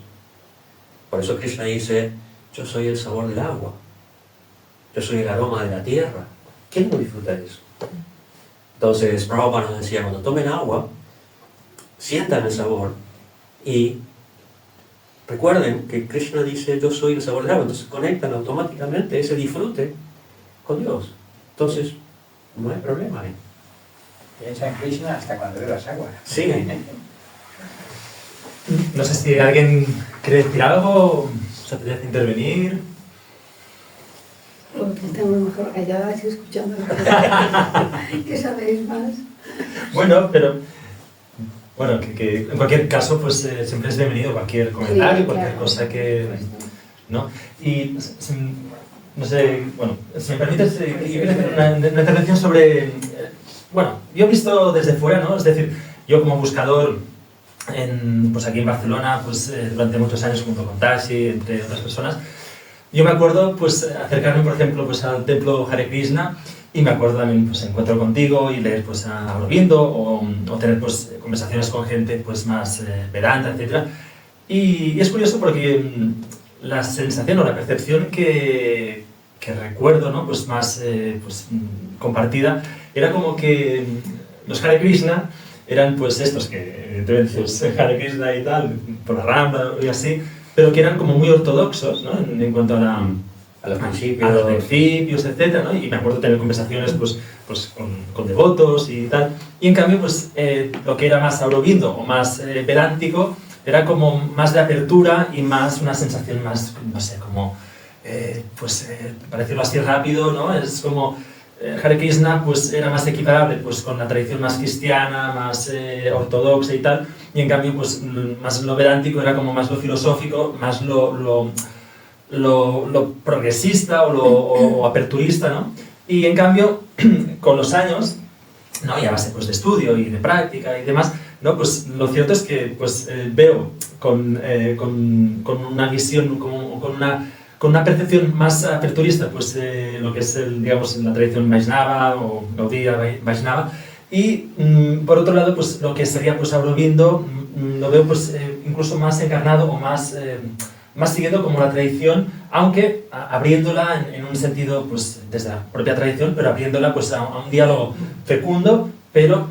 Por eso Krishna dice: yo soy el sabor del agua, yo soy el aroma de la tierra. ¿Quién no disfruta de eso? Entonces Prabhupada nos decía: cuando tomen agua, sientan el sabor y recuerden que Krishna dice yo soy el sabor del agua, entonces conectan automáticamente ese disfrute con Dios. Entonces, no hay problema ahí. Piensa en Krishna hasta cuando bebas agua. Sí. No sé si alguien quiere decir algo, se apetece intervenir. Porque estamos mejor calladas y escuchando que sabéis más. Bueno, pero bueno, que en cualquier caso, pues siempre es bienvenido cualquier comentario, Sí, cualquier claro. cosa que, ¿no? Y no sé, bueno, si me permites, yo quiero hacer una intervención sobre, bueno, yo he visto desde fuera, ¿no? Es decir, yo como buscador pues aquí en Barcelona, pues durante muchos años junto con Tashi, entre otras personas, yo me acuerdo pues acercarme, por ejemplo, pues al templo Hare Krishna, y me acuerdo también pues encuentro contigo y leer pues a Aurobindo o tener pues conversaciones con gente pues más Vedanta, etc. Y es curioso porque la sensación o la percepción que recuerdo, ¿no? Pues más pues, compartida era como que los Hare Krishna eran pues estos que evidentemente pues, Hare Krishna y tal, por la Rambla y así, pero que eran como muy ortodoxos, ¿no? En cuanto A los principios. a los principios, etcétera, ¿no? Y me acuerdo tener conversaciones pues con devotos y tal. Y en cambio, pues lo que era más Aurobindo o más vedántico era como más de apertura y más una sensación más, no sé, como, para decirlo así rápido, ¿no? Es como Hare Krishna pues era más equiparable pues con la tradición más cristiana, más ortodoxa y tal. Y en cambio, pues más lo vedántico era como más lo filosófico, más lo progresista o aperturista, ¿no? Y en cambio, con los años, ¿no? Y a base pues, de estudio y de práctica y demás, ¿no? Pues lo cierto es que pues, veo con una visión, con una percepción más aperturista, pues lo que es digamos, la tradición Vaishnava o Gaudiya Vaishnava, y por otro lado, pues lo que sería pues Aurobindo, lo veo pues incluso más encarnado o más siguiendo como la tradición, aunque abriéndola en un sentido, pues desde la propia tradición, pero abriéndola pues a un diálogo fecundo, pero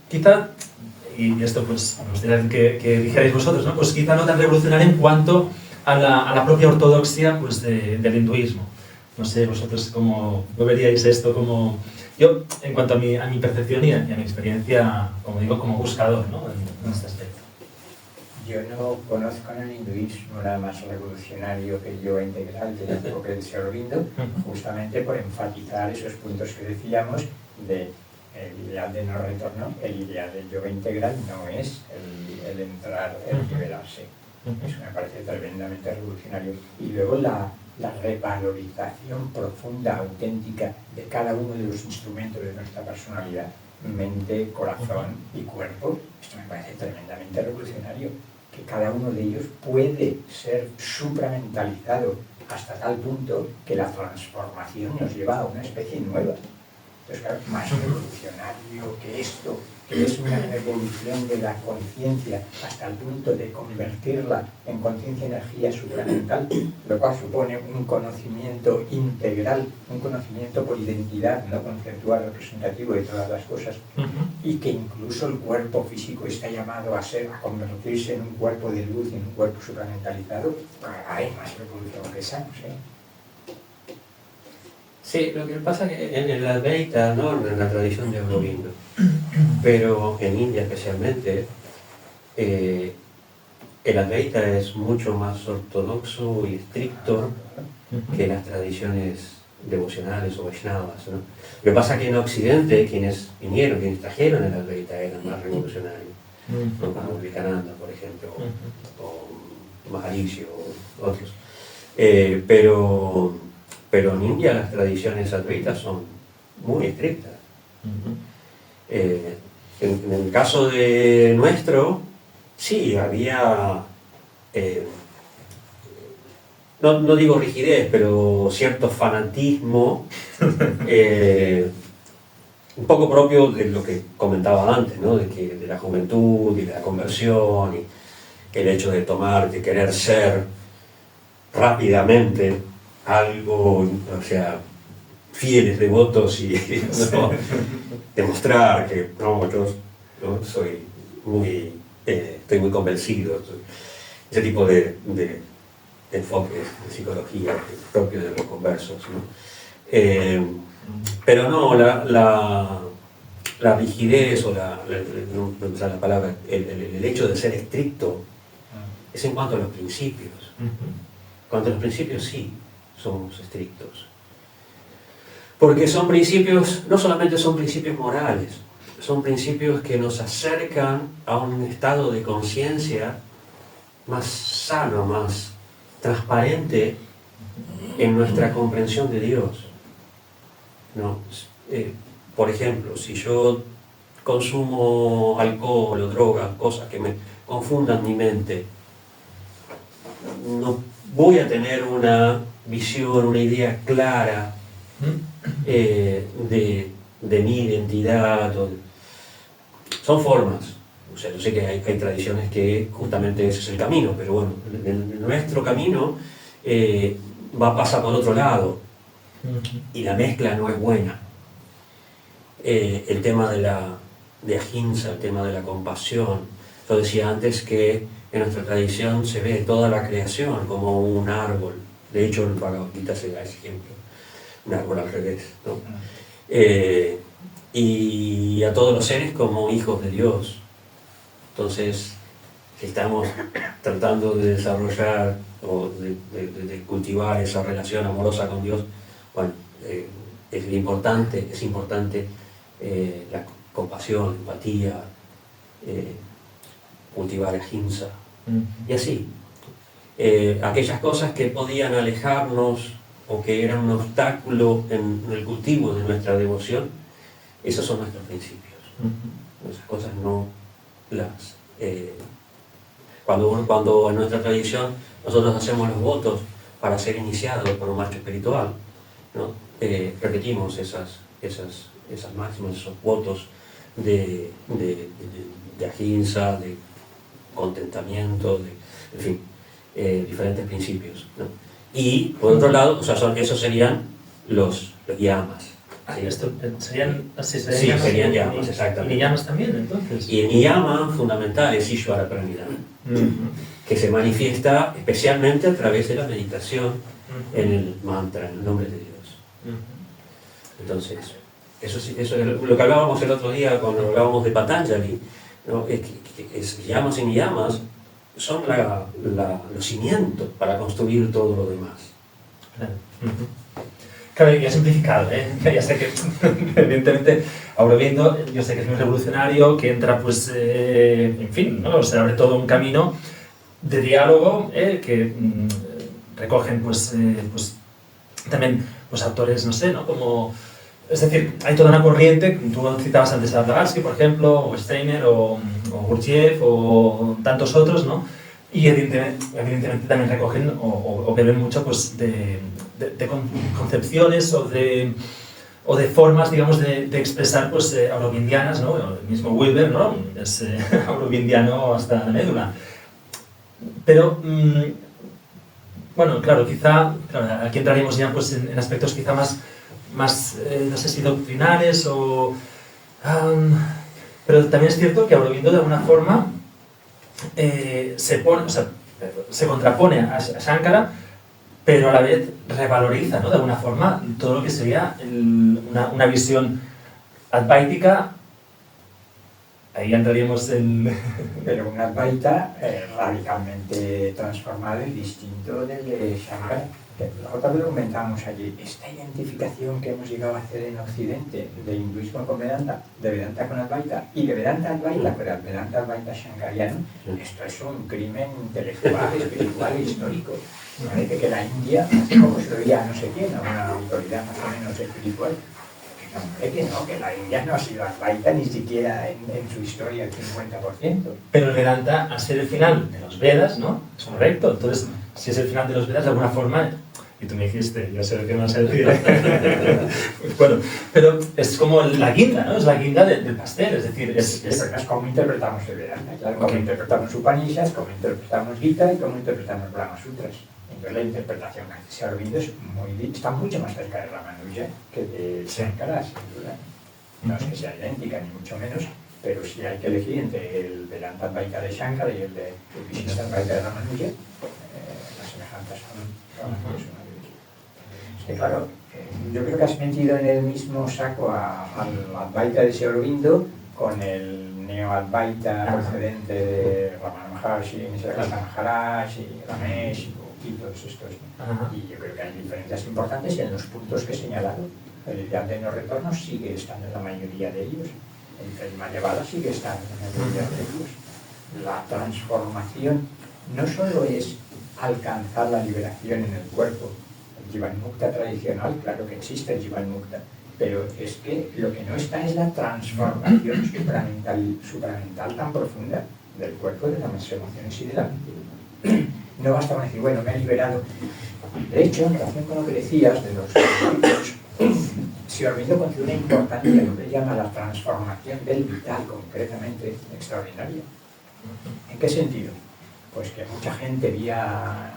quizá, y esto pues me gustaría que dijerais vosotros, ¿no? Pues quizá no tan revolucionario en cuanto a la propia ortodoxia pues del hinduismo. No sé, vosotros cómo lo veríais esto, como yo, en cuanto a mi percepción y a mi experiencia, como digo, como buscador, ¿no? En este aspecto. Yo no conozco en el hinduismo nada más revolucionario que el yoga integral, que tampoco que el Aurobindo, justamente por enfatizar esos puntos que decíamos de el ideal de no retorno. El ideal del yoga integral no es el entrar, el liberarse. Eso me parece tremendamente revolucionario. Y luego la revalorización profunda, auténtica de cada uno de los instrumentos de nuestra personalidad, mente, corazón y cuerpo, esto me parece tremendamente revolucionario. Que cada uno de ellos puede ser supramentalizado hasta tal punto que la transformación nos lleva a una especie nueva. Entonces, claro, más revolucionario que esto, que es una revolución de la conciencia hasta el punto de convertirla en conciencia-energía supramental, lo cual supone un conocimiento integral, un conocimiento por identidad, no conceptual, representativo de todas las cosas, y que incluso el cuerpo físico está llamado a convertirse en un cuerpo de luz, en un cuerpo supramentalizado. Hay más revolución que esa, no sé. Sí, lo que pasa es que en el Advaita, ¿no? En la tradición de Aurobindo, pero en India especialmente, el Advaita es mucho más ortodoxo y estricto que las tradiciones devocionales o Vaishnavas, ¿no? Lo que pasa es que en Occidente quienes vinieron, quienes trajeron el Advaita eran más revolucionarios, ¿no? Como Vivekananda, por ejemplo, o Maharishi o otros. Pero en India las tradiciones advaitas son muy estrictas. En el caso de nuestro, sí, había, no digo rigidez, pero cierto fanatismo, un poco propio de lo que comentaba antes, ¿no? De la juventud y de la conversión, y el hecho de querer ser rápidamente algo, o sea, fieles devotos y ¿no? demostrar que no, yo soy muy, estoy muy convencido. ese tipo de enfoques de psicología propio de los conversos, ¿no? Pero no, la rigidez o no me sale la palabra, el hecho de ser estricto es en cuanto a los principios. En cuanto a los principios, sí, somos estrictos. Porque son principios, no solamente son principios morales, son principios que nos acercan a un estado de conciencia más sano, más transparente en nuestra comprensión de Dios, ¿no? Por ejemplo, si yo consumo alcohol o drogas, cosas que me confundan mi mente, no voy a tener una visión, una idea clara de mi identidad. Son formas. O sea, yo sé que hay tradiciones que justamente ese es el camino, pero bueno, nuestro camino pasa por otro lado y la mezcla no es buena. El tema de ahimsa, el tema de la compasión. Yo decía antes que en nuestra tradición se ve toda la creación como un árbol. De hecho, en el Bhagavad Gita se da ese ejemplo, un árbol al revés, ¿no? Y a todos los seres como hijos de Dios. Entonces, si estamos tratando de desarrollar o de cultivar esa relación amorosa con Dios, bueno, es importante la compasión, empatía, cultivar ahimsa, y así. Aquellas cosas que podían alejarnos o que eran un obstáculo en el cultivo de nuestra devoción, esos son nuestros principios. Esas cosas no las... Cuando en nuestra tradición nosotros hacemos los votos para ser iniciados por un maestro espiritual, ¿no? Repetimos esas máximas, esos votos de ahimsa, de contentamiento, en fin, diferentes principios, ¿no? Y por otro lado, o sea, esos serían los yamas. ¿Sí? Esto serían yamas, exactamente. ¿Y niyamas también, entonces? Y el niyama fundamental es Ishvara Pranidhana, que se manifiesta especialmente a través de la meditación en el mantra, en el nombre de Dios. Entonces, eso es lo que hablábamos el otro día cuando hablábamos de Patanjali, ¿no? Yamas y niyamas son los cimientos para construir todo lo demás. Claro, ya simplificado, ¿eh? Ya sé que, evidentemente, ahora viendo, yo sé que es muy revolucionario, que entra, pues, en fin, ¿no? Se abre todo un camino de diálogo que recogen, pues, también, pues, autores, no sé, ¿no? Como, es decir, hay toda una corriente, tú citabas antes a Blavatsky, por ejemplo, o Steiner, o Gurdjieff, o tantos otros, ¿no? Y evidentemente también recogen o beben mucho, pues, de concepciones o de formas, digamos, de expresar, pues, aurobiendianas, ¿no? El mismo Wilber, ¿no? Es aurobiendiano hasta la médula. Pero, bueno, claro, quizá, claro, aquí entraríamos ya, pues, en aspectos quizá más no sé si doctrinales o... pero también es cierto que Aurobindo de alguna forma se contrapone a Shankara, pero a la vez revaloriza, ¿no? De alguna forma todo lo que sería una visión advaitica. Ahí entraríamos en... Pero un Advaita radicalmente transformado y distinto del de Shankara. La otra vez lo comentamos allí, esta identificación que hemos llegado a hacer en Occidente de hinduismo con Vedanta, de Vedanta con Advaita y de Vedanta Advaita con el Vedanta Advaita Shankariano, esto es un crimen intelectual, espiritual e histórico. Parece que la India, así como se lo oía a no sé quién, a una autoridad más o menos espiritual, que la India no ha sido Advaita ni siquiera en su historia el 50%. Pero el Vedanta, al ser el final de los Vedas, ¿no? Es correcto. Entonces, si es el final de los Vedas, de alguna forma, y tú me dijiste, yo sé lo que me vas a decir. Bueno, pero es como la guinda, ¿no? Es la guinda del pastel, es decir, es como interpretamos el Vedanta, claro, como interpretamos Upanishads, como interpretamos Gita y como interpretamos Brahma Sutras. Entonces la interpretación que hace Aurobindo está mucho más cerca de Ramanuja que de Shankara, sin duda. No es que sea idéntica, ni mucho menos, pero si hay que elegir entre el Vedanta Advaita de Shankara y el de Vishishtha Advaita de Ramanuja, las semejanzas son maravillosas. Es que claro, yo creo que has metido en el mismo saco al Advaita de Sri Aurobindo con el Neo-Advaita procedente de Ramana Maharshi, Nisargadatta Maharaj y Ramesh y todos estos. Y yo creo que hay diferencias importantes en los puntos que he señalado. El ideal de no retorno sigue estando en la mayoría de ellos. El Prema-Yavada sigue estando en la mayoría de ellos. La transformación no solo es alcanzar la liberación en el cuerpo. El Jivan Mukta tradicional, claro que existe el Jivan Mukta, pero es que lo que no está es la transformación supramental tan profunda del cuerpo, de las emociones y de la mente. No basta con decir, bueno, me he liberado. De hecho, en relación con lo que decías de los libros, Sri Aurobindo concede una importancia a lo que llama la transformación del vital, concretamente extraordinaria. ¿En qué sentido? Pues que mucha gente vía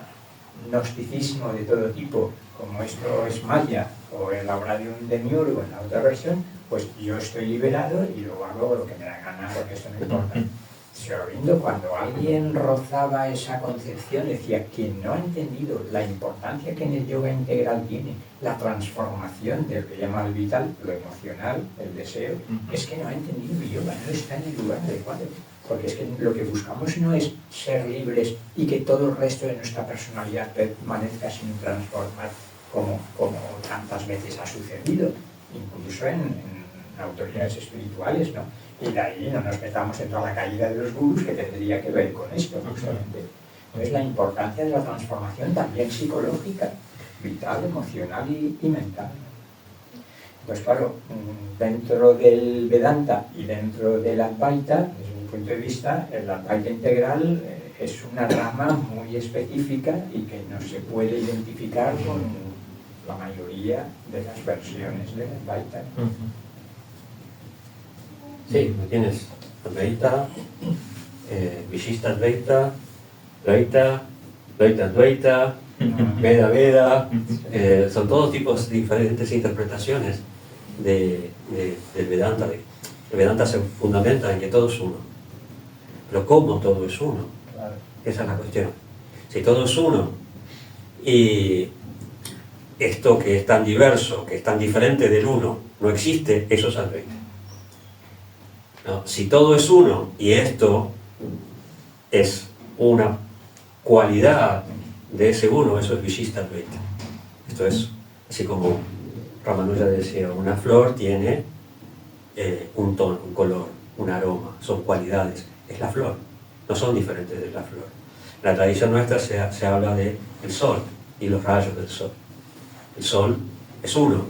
gnosticismo de todo tipo, como esto es Maya, o en la obra de un demiurgo, en la otra versión, pues yo estoy liberado y luego hago lo que me da gana, porque esto no importa. Sri Aurobindo, cuando alguien rozaba esa concepción, decía: quien no ha entendido la importancia que en el yoga integral tiene la transformación de lo que llama el vital, lo emocional, el deseo, es que no ha entendido el yoga, no está en el lugar adecuado. Porque es que lo que buscamos no es ser libres y que todo el resto de nuestra personalidad permanezca sin transformar, como tantas veces ha sucedido, incluso en autoridades espirituales, ¿no? Y de ahí no nos metamos en toda la caída de los gurús, que tendría que ver con esto, justamente. Entonces, la importancia de la transformación también psicológica, vital, emocional y mental. Entonces, claro, dentro del Vedanta y dentro del Advaita, desde mi punto de vista, el Advaita integral es una rama muy específica y que no se puede identificar con la mayoría de las versiones del Advaita. Sí, tienes Advaita, Vishishtha Advaita, Dvaita, Dvaita Advaita, Veda Veda, son todos tipos de diferentes interpretaciones del Vedanta. El Vedanta se fundamenta en que todo es uno. Pero ¿cómo todo es uno? Claro. Esa es la cuestión. Si todo es uno y esto que es tan diverso, que es tan diferente del uno, no existe, eso es Advaita. No, si todo es uno y esto es una cualidad de ese uno, eso es Vishishtha Advaita. Esto es, así como Ramanuja decía, una flor tiene un tono, un color, un aroma, son cualidades, es la flor, no son diferentes de la flor. En la tradición nuestra se habla del sol y los rayos del sol. El sol es uno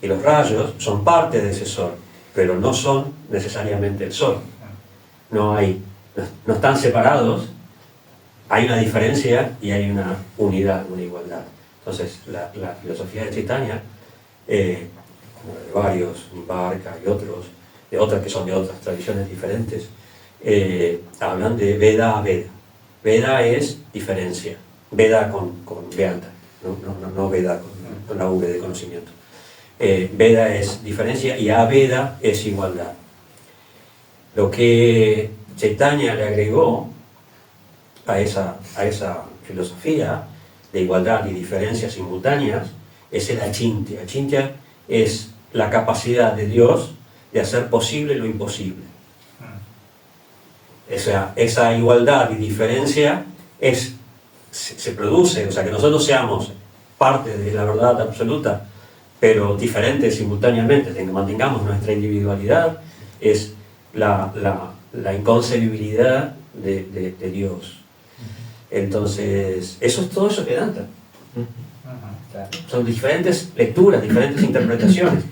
y los rayos son parte de ese sol, pero no son necesariamente el sol. No están separados, hay una diferencia y hay una unidad, una igualdad. Entonces, la filosofía de Chaitanya, como de varios, Barca y otros, de otras que son de otras tradiciones diferentes, hablan de Veda a Veda. Veda es diferencia, Veda con Vedanta, no Veda con la V de conocimiento. Veda es diferencia y Aveda es igualdad. Lo que Chaitanya le agregó a esa filosofía de igualdad y diferencias simultáneas es el achintya. Achintya es la capacidad de Dios de hacer posible lo imposible. Esa igualdad y diferencia se produce, o sea, que nosotros seamos parte de la verdad absoluta, pero diferentes simultáneamente, que mantengamos nuestra individualidad, es la inconcebibilidad de Dios. Entonces, todo eso es Vedanta. Son diferentes lecturas, diferentes interpretaciones.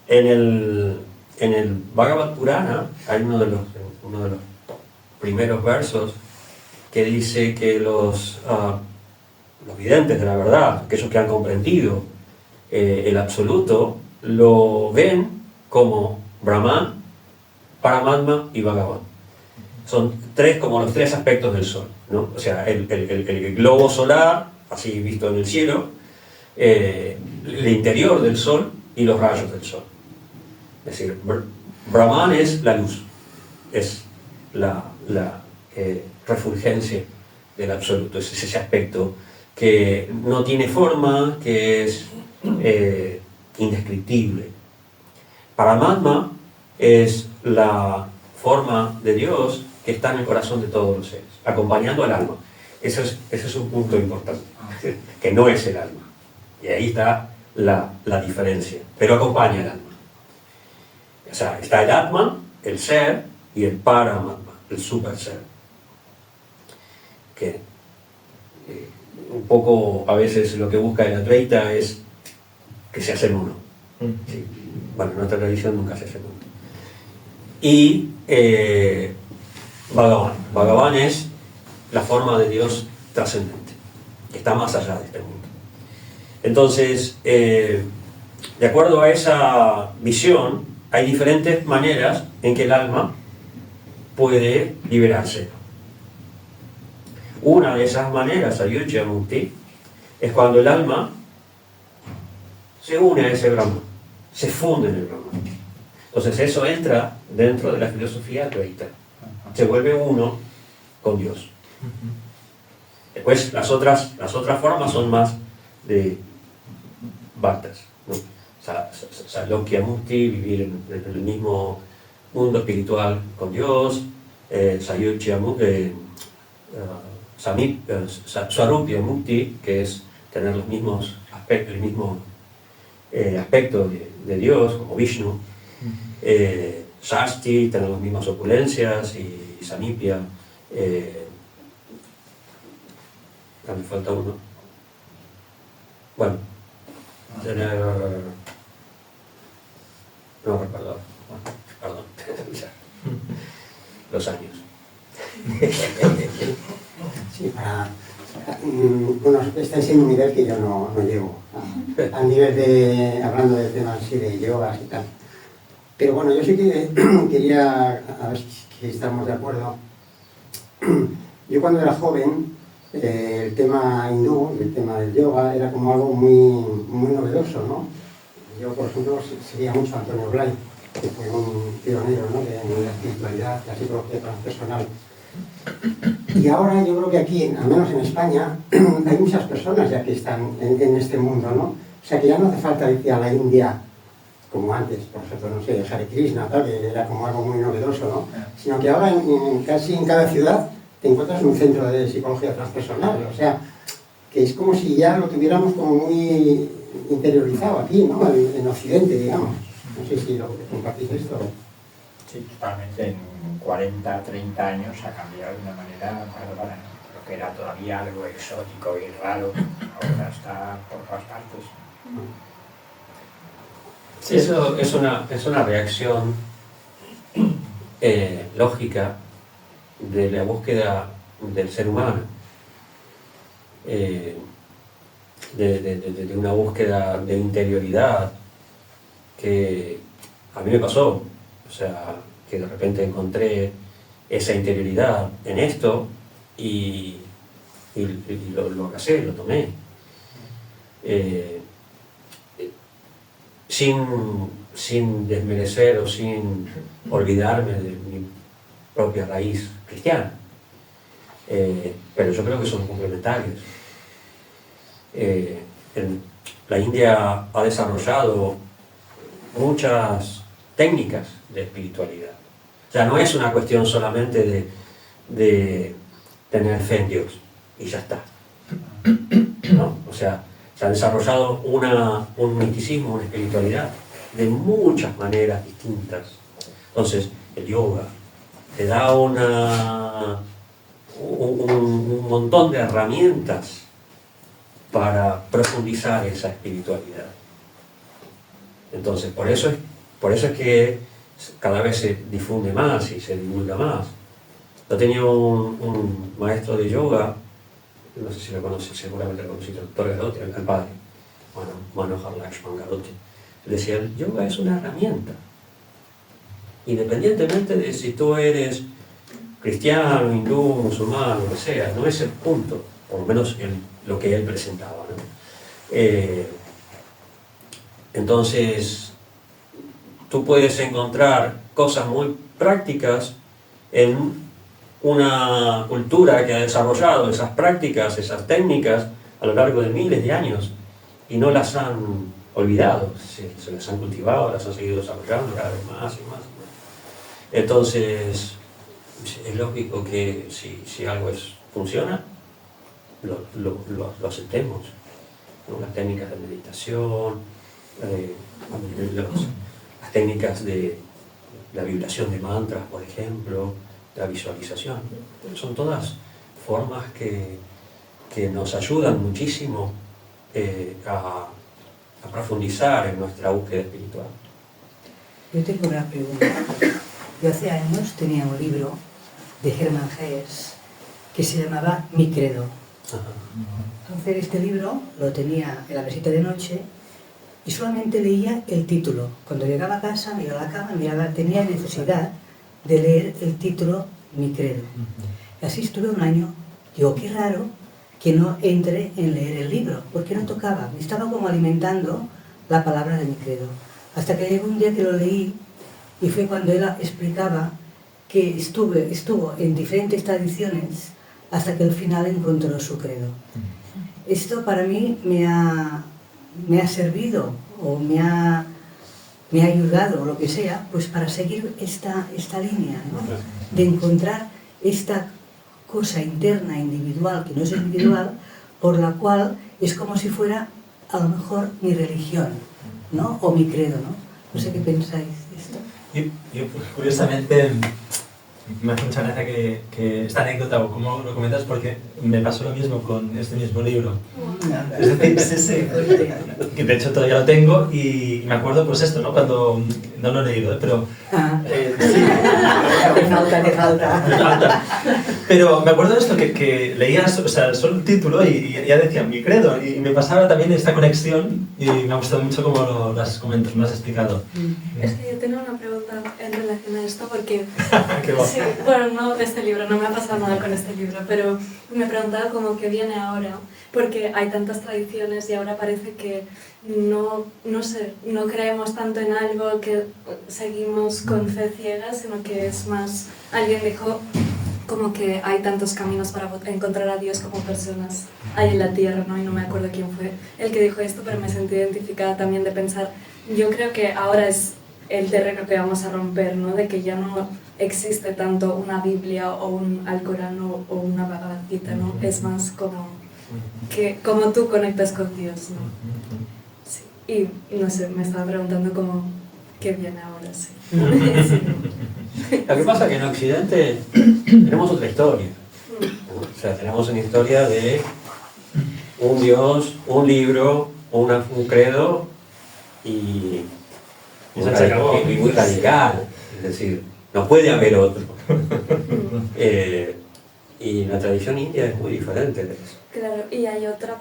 En el Bhagavad Purana hay uno de los primeros versos que dice que los videntes de la verdad, aquellos que han comprendido el absoluto, lo ven como Brahman, Paramatma y Bhagavan. Son como los tres aspectos del sol, ¿no? O sea, el globo solar, así visto en el cielo, el interior del sol y los rayos del sol. Es decir, Brahman es la luz, es la refulgencia del absoluto, es ese aspecto que no tiene forma, que es indescriptible. Paramatma es la forma de Dios que está en el corazón de todos los seres, acompañando al alma. Ese es un punto importante, que no es el alma. Y ahí está la diferencia, pero acompaña al alma. O sea, está el Atman, el ser, y el Paramatma, el super ser. Que un poco a veces lo que busca el Advaita es que se hacen uno. Sí. Bueno, en nuestra tradición nunca se hace uno. Y Bhagavan. Bhagavan es la forma de Dios trascendente, que está más allá de este mundo. Entonces, de acuerdo a esa visión, hay diferentes maneras en que el alma puede liberarse. Una de esas maneras, Ayurveda Mukti, es cuando el alma se une a ese Brahman, se funde en el Brahman. Entonces eso entra dentro de la filosofía Advaita, se vuelve uno con Dios. Después las otras formas son más de bhaktas, ¿no? Salokya Mukti, vivir en el mismo mundo espiritual con Dios, Sayukya Mukti, Swarupya Mukti, que es tener los mismos aspectos, el mismo aspecto de Dios, como Vishnu, Shasti, tener las mismas opulencias, y Samipya, me falta uno. Bueno, tener... No recuerdo. Perdón. Los años. Sí, bueno, estáis en un nivel que yo no llego. Al nivel de, hablando de temas así de yogas y tal. Pero bueno, yo sí que quería, a ver si estamos de acuerdo. Yo cuando era joven, el tema hindú, el tema del yoga, era como algo muy novedoso, ¿no? Yo, por ejemplo, seguía mucho a Antonio Blay, que fue un pionero, ¿no?, de la espiritualidad, la psicología transpersonal. Y ahora yo creo que aquí, al menos en España, hay muchas personas ya que están en este mundo, ¿no? O sea, que ya no hace falta irse a la India como antes, por ejemplo, no sé, Hare Krishna, tal, que era como algo muy novedoso, ¿no? Sino que ahora casi en cada ciudad te encuentras un centro de psicología transpersonal, o sea, que es como si ya lo tuviéramos como muy interiorizado aquí, ¿no? En Occidente, digamos. No sé si lo compartís esto. Sí, totalmente. En 40, 30 años ha cambiado de una manera bárbara, ¿no? Lo que era todavía algo exótico y raro, ahora está por todas partes. Sí, eso es una reacción lógica de la búsqueda del ser humano, de una búsqueda de interioridad que a mí me pasó, o sea, que de repente encontré esa interioridad en esto y lo abracé, lo tomé. Sin desmerecer o sin olvidarme de mi propia raíz cristiana. Pero yo creo que son complementarios. La India ha desarrollado muchas técnicas de espiritualidad. O sea, no es una cuestión solamente de tener fe en Dios y ya está, ¿no? O sea, se ha desarrollado un misticismo, una espiritualidad de muchas maneras distintas. Entonces, el yoga te da un montón de herramientas para profundizar esa espiritualidad. Entonces, por eso es que cada vez se difunde más y se divulga más. Yo tenía un maestro de yoga, no sé si lo conoces, seguramente lo conoces, el doctor Garotti, el padre, Manohar Lakshman Garotti. Él decía, el yoga es una herramienta. Independientemente de si tú eres cristiano, hindú, musulmán, lo que sea, no es el punto, por lo menos lo que él presentaba, ¿no? Entonces, tú puedes encontrar cosas muy prácticas en una cultura que ha desarrollado esas prácticas, esas técnicas a lo largo de miles de años y no las han olvidado, se las han cultivado, las han seguido desarrollando cada vez más y más. Entonces, es lógico que si algo funciona, lo aceptemos, ¿no? Las técnicas de meditación, las técnicas de la vibración de mantras, por ejemplo, la visualización, son todas formas que nos ayudan muchísimo a profundizar en nuestra búsqueda espiritual. Yo tengo una pregunta. Yo hace años tenía un libro de Hermann Hesse que se llamaba Mi Credo. Entonces este libro lo tenía en la mesita de noche y solamente leía el título. Cuando llegaba a casa, me iba a la cama, tenía necesidad de leer el título Mi Credo. Y así estuve un año. Digo, qué raro que no entre en leer el libro, porque no tocaba. Me estaba como alimentando la palabra de Mi Credo. Hasta que llegó un día que lo leí y fue cuando él explicaba que estuvo en diferentes tradiciones hasta que al final encontró su credo. Esto para mí me ha servido o me ha ayudado o lo que sea, pues para seguir esta línea, ¿no? De encontrar esta cosa interna, individual, que no es individual, por la cual es como si fuera a lo mejor mi religión, ¿no? O mi credo, ¿no? No sé qué pensáis de esto. Yo curiosamente, me hace mucha gracia que esta anécdota o cómo lo comentas, porque me pasó lo mismo con este mismo libro. Es decir, que de hecho todavía lo tengo y me acuerdo pues esto, ¿no? Cuando no lo he leído, pero sí. Te falta. Pero me acuerdo de esto que leías, o sea, solo el título y ya decía Mi Credo, y me pasaba también esta conexión y me ha gustado mucho cómo lo has comentado, lo has explicado. Es que yo tengo una pregunta en relación a esto porque Qué bueno. sí, bueno, no de este libro, no me ha pasado nada con este libro, pero me preguntaba cómo que viene ahora, porque hay tantas tradiciones y ahora parece que no sé, no creemos tanto en algo, que seguimos con fe ciega, sino que es más, alguien dijo como que hay tantos caminos para encontrar a Dios como personas hay en la tierra, ¿no? Y no me acuerdo quién fue el que dijo esto, pero me sentí identificada también de pensar, yo creo que ahora es el terreno que vamos a romper, ¿no? De que ya no existe tanto una Biblia o un Alcorán o una Bhagavad Gita, ¿no? Es más como tú conectas con Dios, ¿no? Sí. Y no sé, me estaba preguntando cómo qué viene ahora, sí. Sí. Lo que pasa es que en Occidente tenemos otra historia. O sea, tenemos una historia de un Dios, un libro, un credo y muy radical. Es decir, no puede haber otro. Y la tradición india es muy diferente de eso. Claro, y hay otra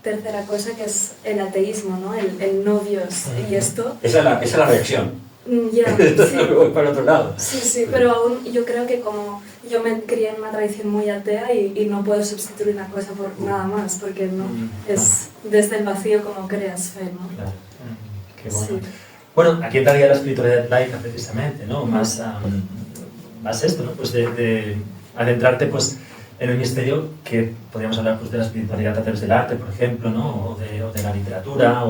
tercera cosa que es el ateísmo, ¿no? El no Dios. Y esto... Esa es la reacción. Ya, sí. Voy para el otro lado. Sí, pero aún yo creo que como yo me crié en una tradición muy atea y no puedo sustituir una cosa por nada más, porque no es desde el vacío como creas fe, ¿no? Claro. Qué bueno. Sí. Bueno, aquí entraría la espiritualidad laica precisamente, ¿no? Más esto, ¿no? Pues de adentrarte pues en el misterio, que podríamos hablar pues de la espiritualidad a través del arte, por ejemplo, ¿no? O de la literatura,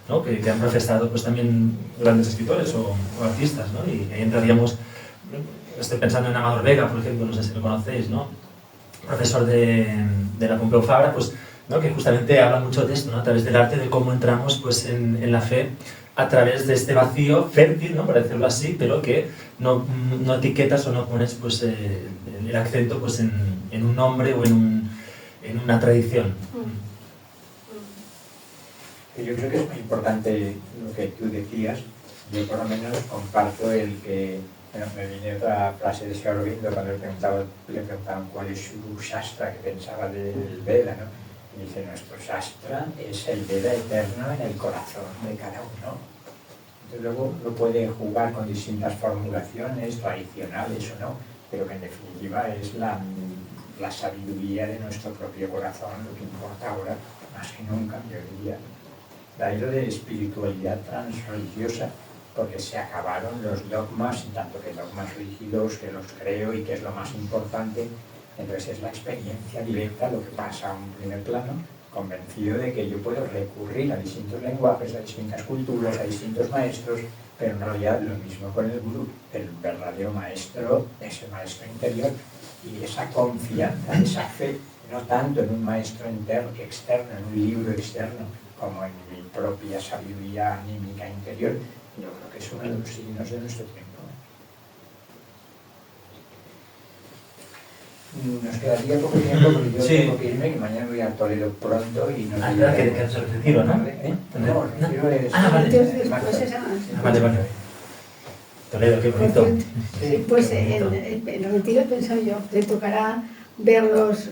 ¿no? que han profesado pues también grandes escritores o artistas, ¿no? Y ahí entraríamos, estoy pensando en Amador Vega, por ejemplo, no sé si lo conocéis, ¿no? Profesor de la Pompeu Fabra, pues, ¿no? Que justamente habla mucho de esto, ¿no? A través del arte, de cómo entramos pues en la fe a través de este vacío fértil, ¿no? Para decirlo así, pero que no etiquetas o no pones pues el acento pues en un nombre o en una tradición. Yo creo que es muy importante lo que tú decías. Yo por lo menos comparto el que, bueno, me viene otra frase de Sri Aurobindo cuando le preguntaban cuál es su Shastra, que pensaba del Veda, ¿no? Y dice, nuestro Shastra es el Veda eterno en el corazón de cada uno. Entonces luego lo puede jugar con distintas formulaciones, tradicionales o no, pero que en definitiva es la sabiduría de nuestro propio corazón lo que importa ahora, más que nunca, yo diría. De ahí lo de espiritualidad transreligiosa, porque se acabaron los dogmas, tanto que dogmas rígidos, que los creo y que es lo más importante. Entonces es la experiencia directa lo que pasa a un primer plano, convencido de que yo puedo recurrir a distintos lenguajes, a distintas culturas, a distintos maestros, pero en realidad lo mismo con el gurú. El verdadero maestro es el maestro interior, y esa confianza, esa fe, no tanto en un maestro externo, en un libro externo, como en mi propia sabiduría anímica interior, yo creo que es uno de los signos de nuestro tiempo. Nos quedaría poco tiempo porque yo tengo que irme, que mañana voy a Toledo pronto y no sé... Claro, que es el retiro, ¿no? No, el retiro es... Vale. Toledo, qué bonito. Sí, pues en el retiro he pensado yo, te tocará ver los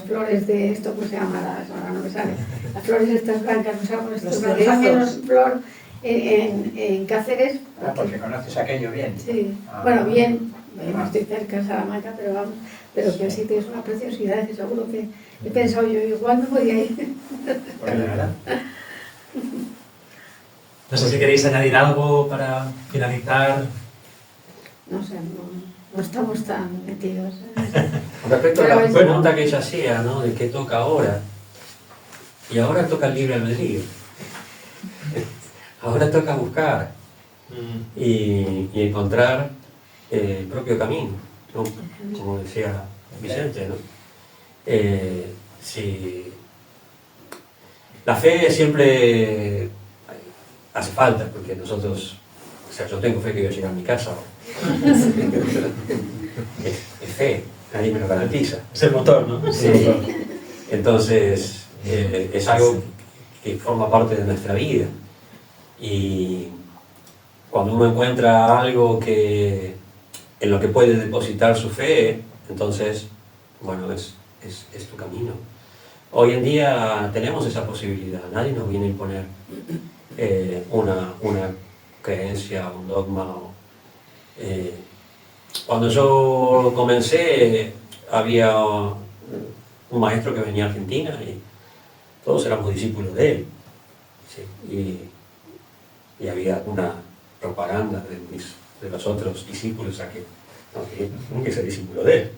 flores de esto, ¿cómo se llama? Ahora no me sale. Las flores estas blancas, los árboles estos blancos, ángeles flor en Cáceres. Porque conoces aquello bien. Sí, bueno, bien, no estoy cerca de Salamanca, pero vamos, pero que el sitio es una preciosidad, y seguro que he pensado yo, igual no podía ir. Pues nada. No sé si queréis añadir algo para finalizar. No sé, no estamos tan metidos. Con respecto a la pregunta que ella hacía, ¿no? De qué toca ahora. Y ahora toca el libre albedrío. Ahora toca buscar y encontrar el propio camino, ¿no? Como decía Vicente, ¿no? Si la fe siempre hace falta, porque nosotros, o sea, yo tengo fe que voy a llegar a mi casa. Es fe, nadie me lo garantiza. Es el motor, ¿no? Sí. Entonces, es algo que forma parte de nuestra vida. Y cuando uno encuentra algo en lo que puede depositar su fe, entonces, bueno, es tu camino. Hoy en día tenemos esa posibilidad, nadie nos viene a imponer una creencia, un dogma. Cuando yo comencé, había un maestro que venía a Argentina y todos éramos discípulos de él. Sí, y había una propaganda de los otros discípulos a que no, que ser discípulo de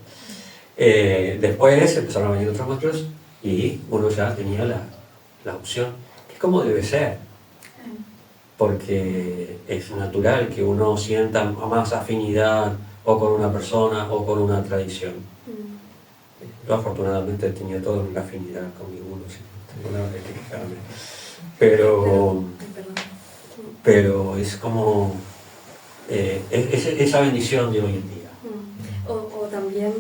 él. Después empezaron a venir otros maestros y uno ya tenía la opción, que es como debe ser, porque es natural que uno sienta más afinidad o con una persona o con una tradición. Yo afortunadamente tenía toda una afinidad con ninguno, sí, no tengo nada que quejarme. Pero es como esa bendición de hoy en día. O también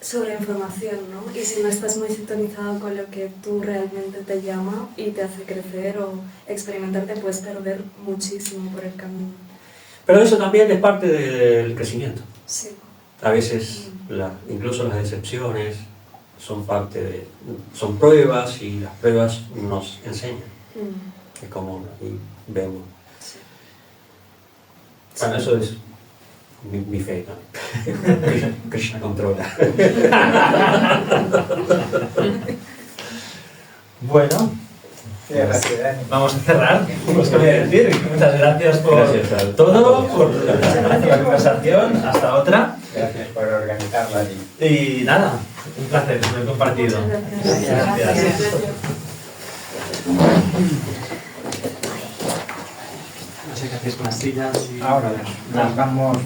sobre información, ¿no? Y si no estás muy sintonizado con lo que tú realmente te llama y te hace crecer o experimentar, te puedes perder muchísimo por el camino. Pero eso también es parte del crecimiento. Sí. A veces incluso las decepciones son son pruebas, y las pruebas nos enseñan. Es como y vemos. Sí. Bueno, eso es mi fe también. Krishna controla. Bueno, Gracias, Dani. vamos a cerrar. Pues qué voy a decir, muchas gracias por todo, por la conversación. Hasta otra. Gracias por organizarla. Y nada, un placer haber compartido. Muchas gracias. Gracias. No sé qué hacéis con las sillas. Ahora nos vamos.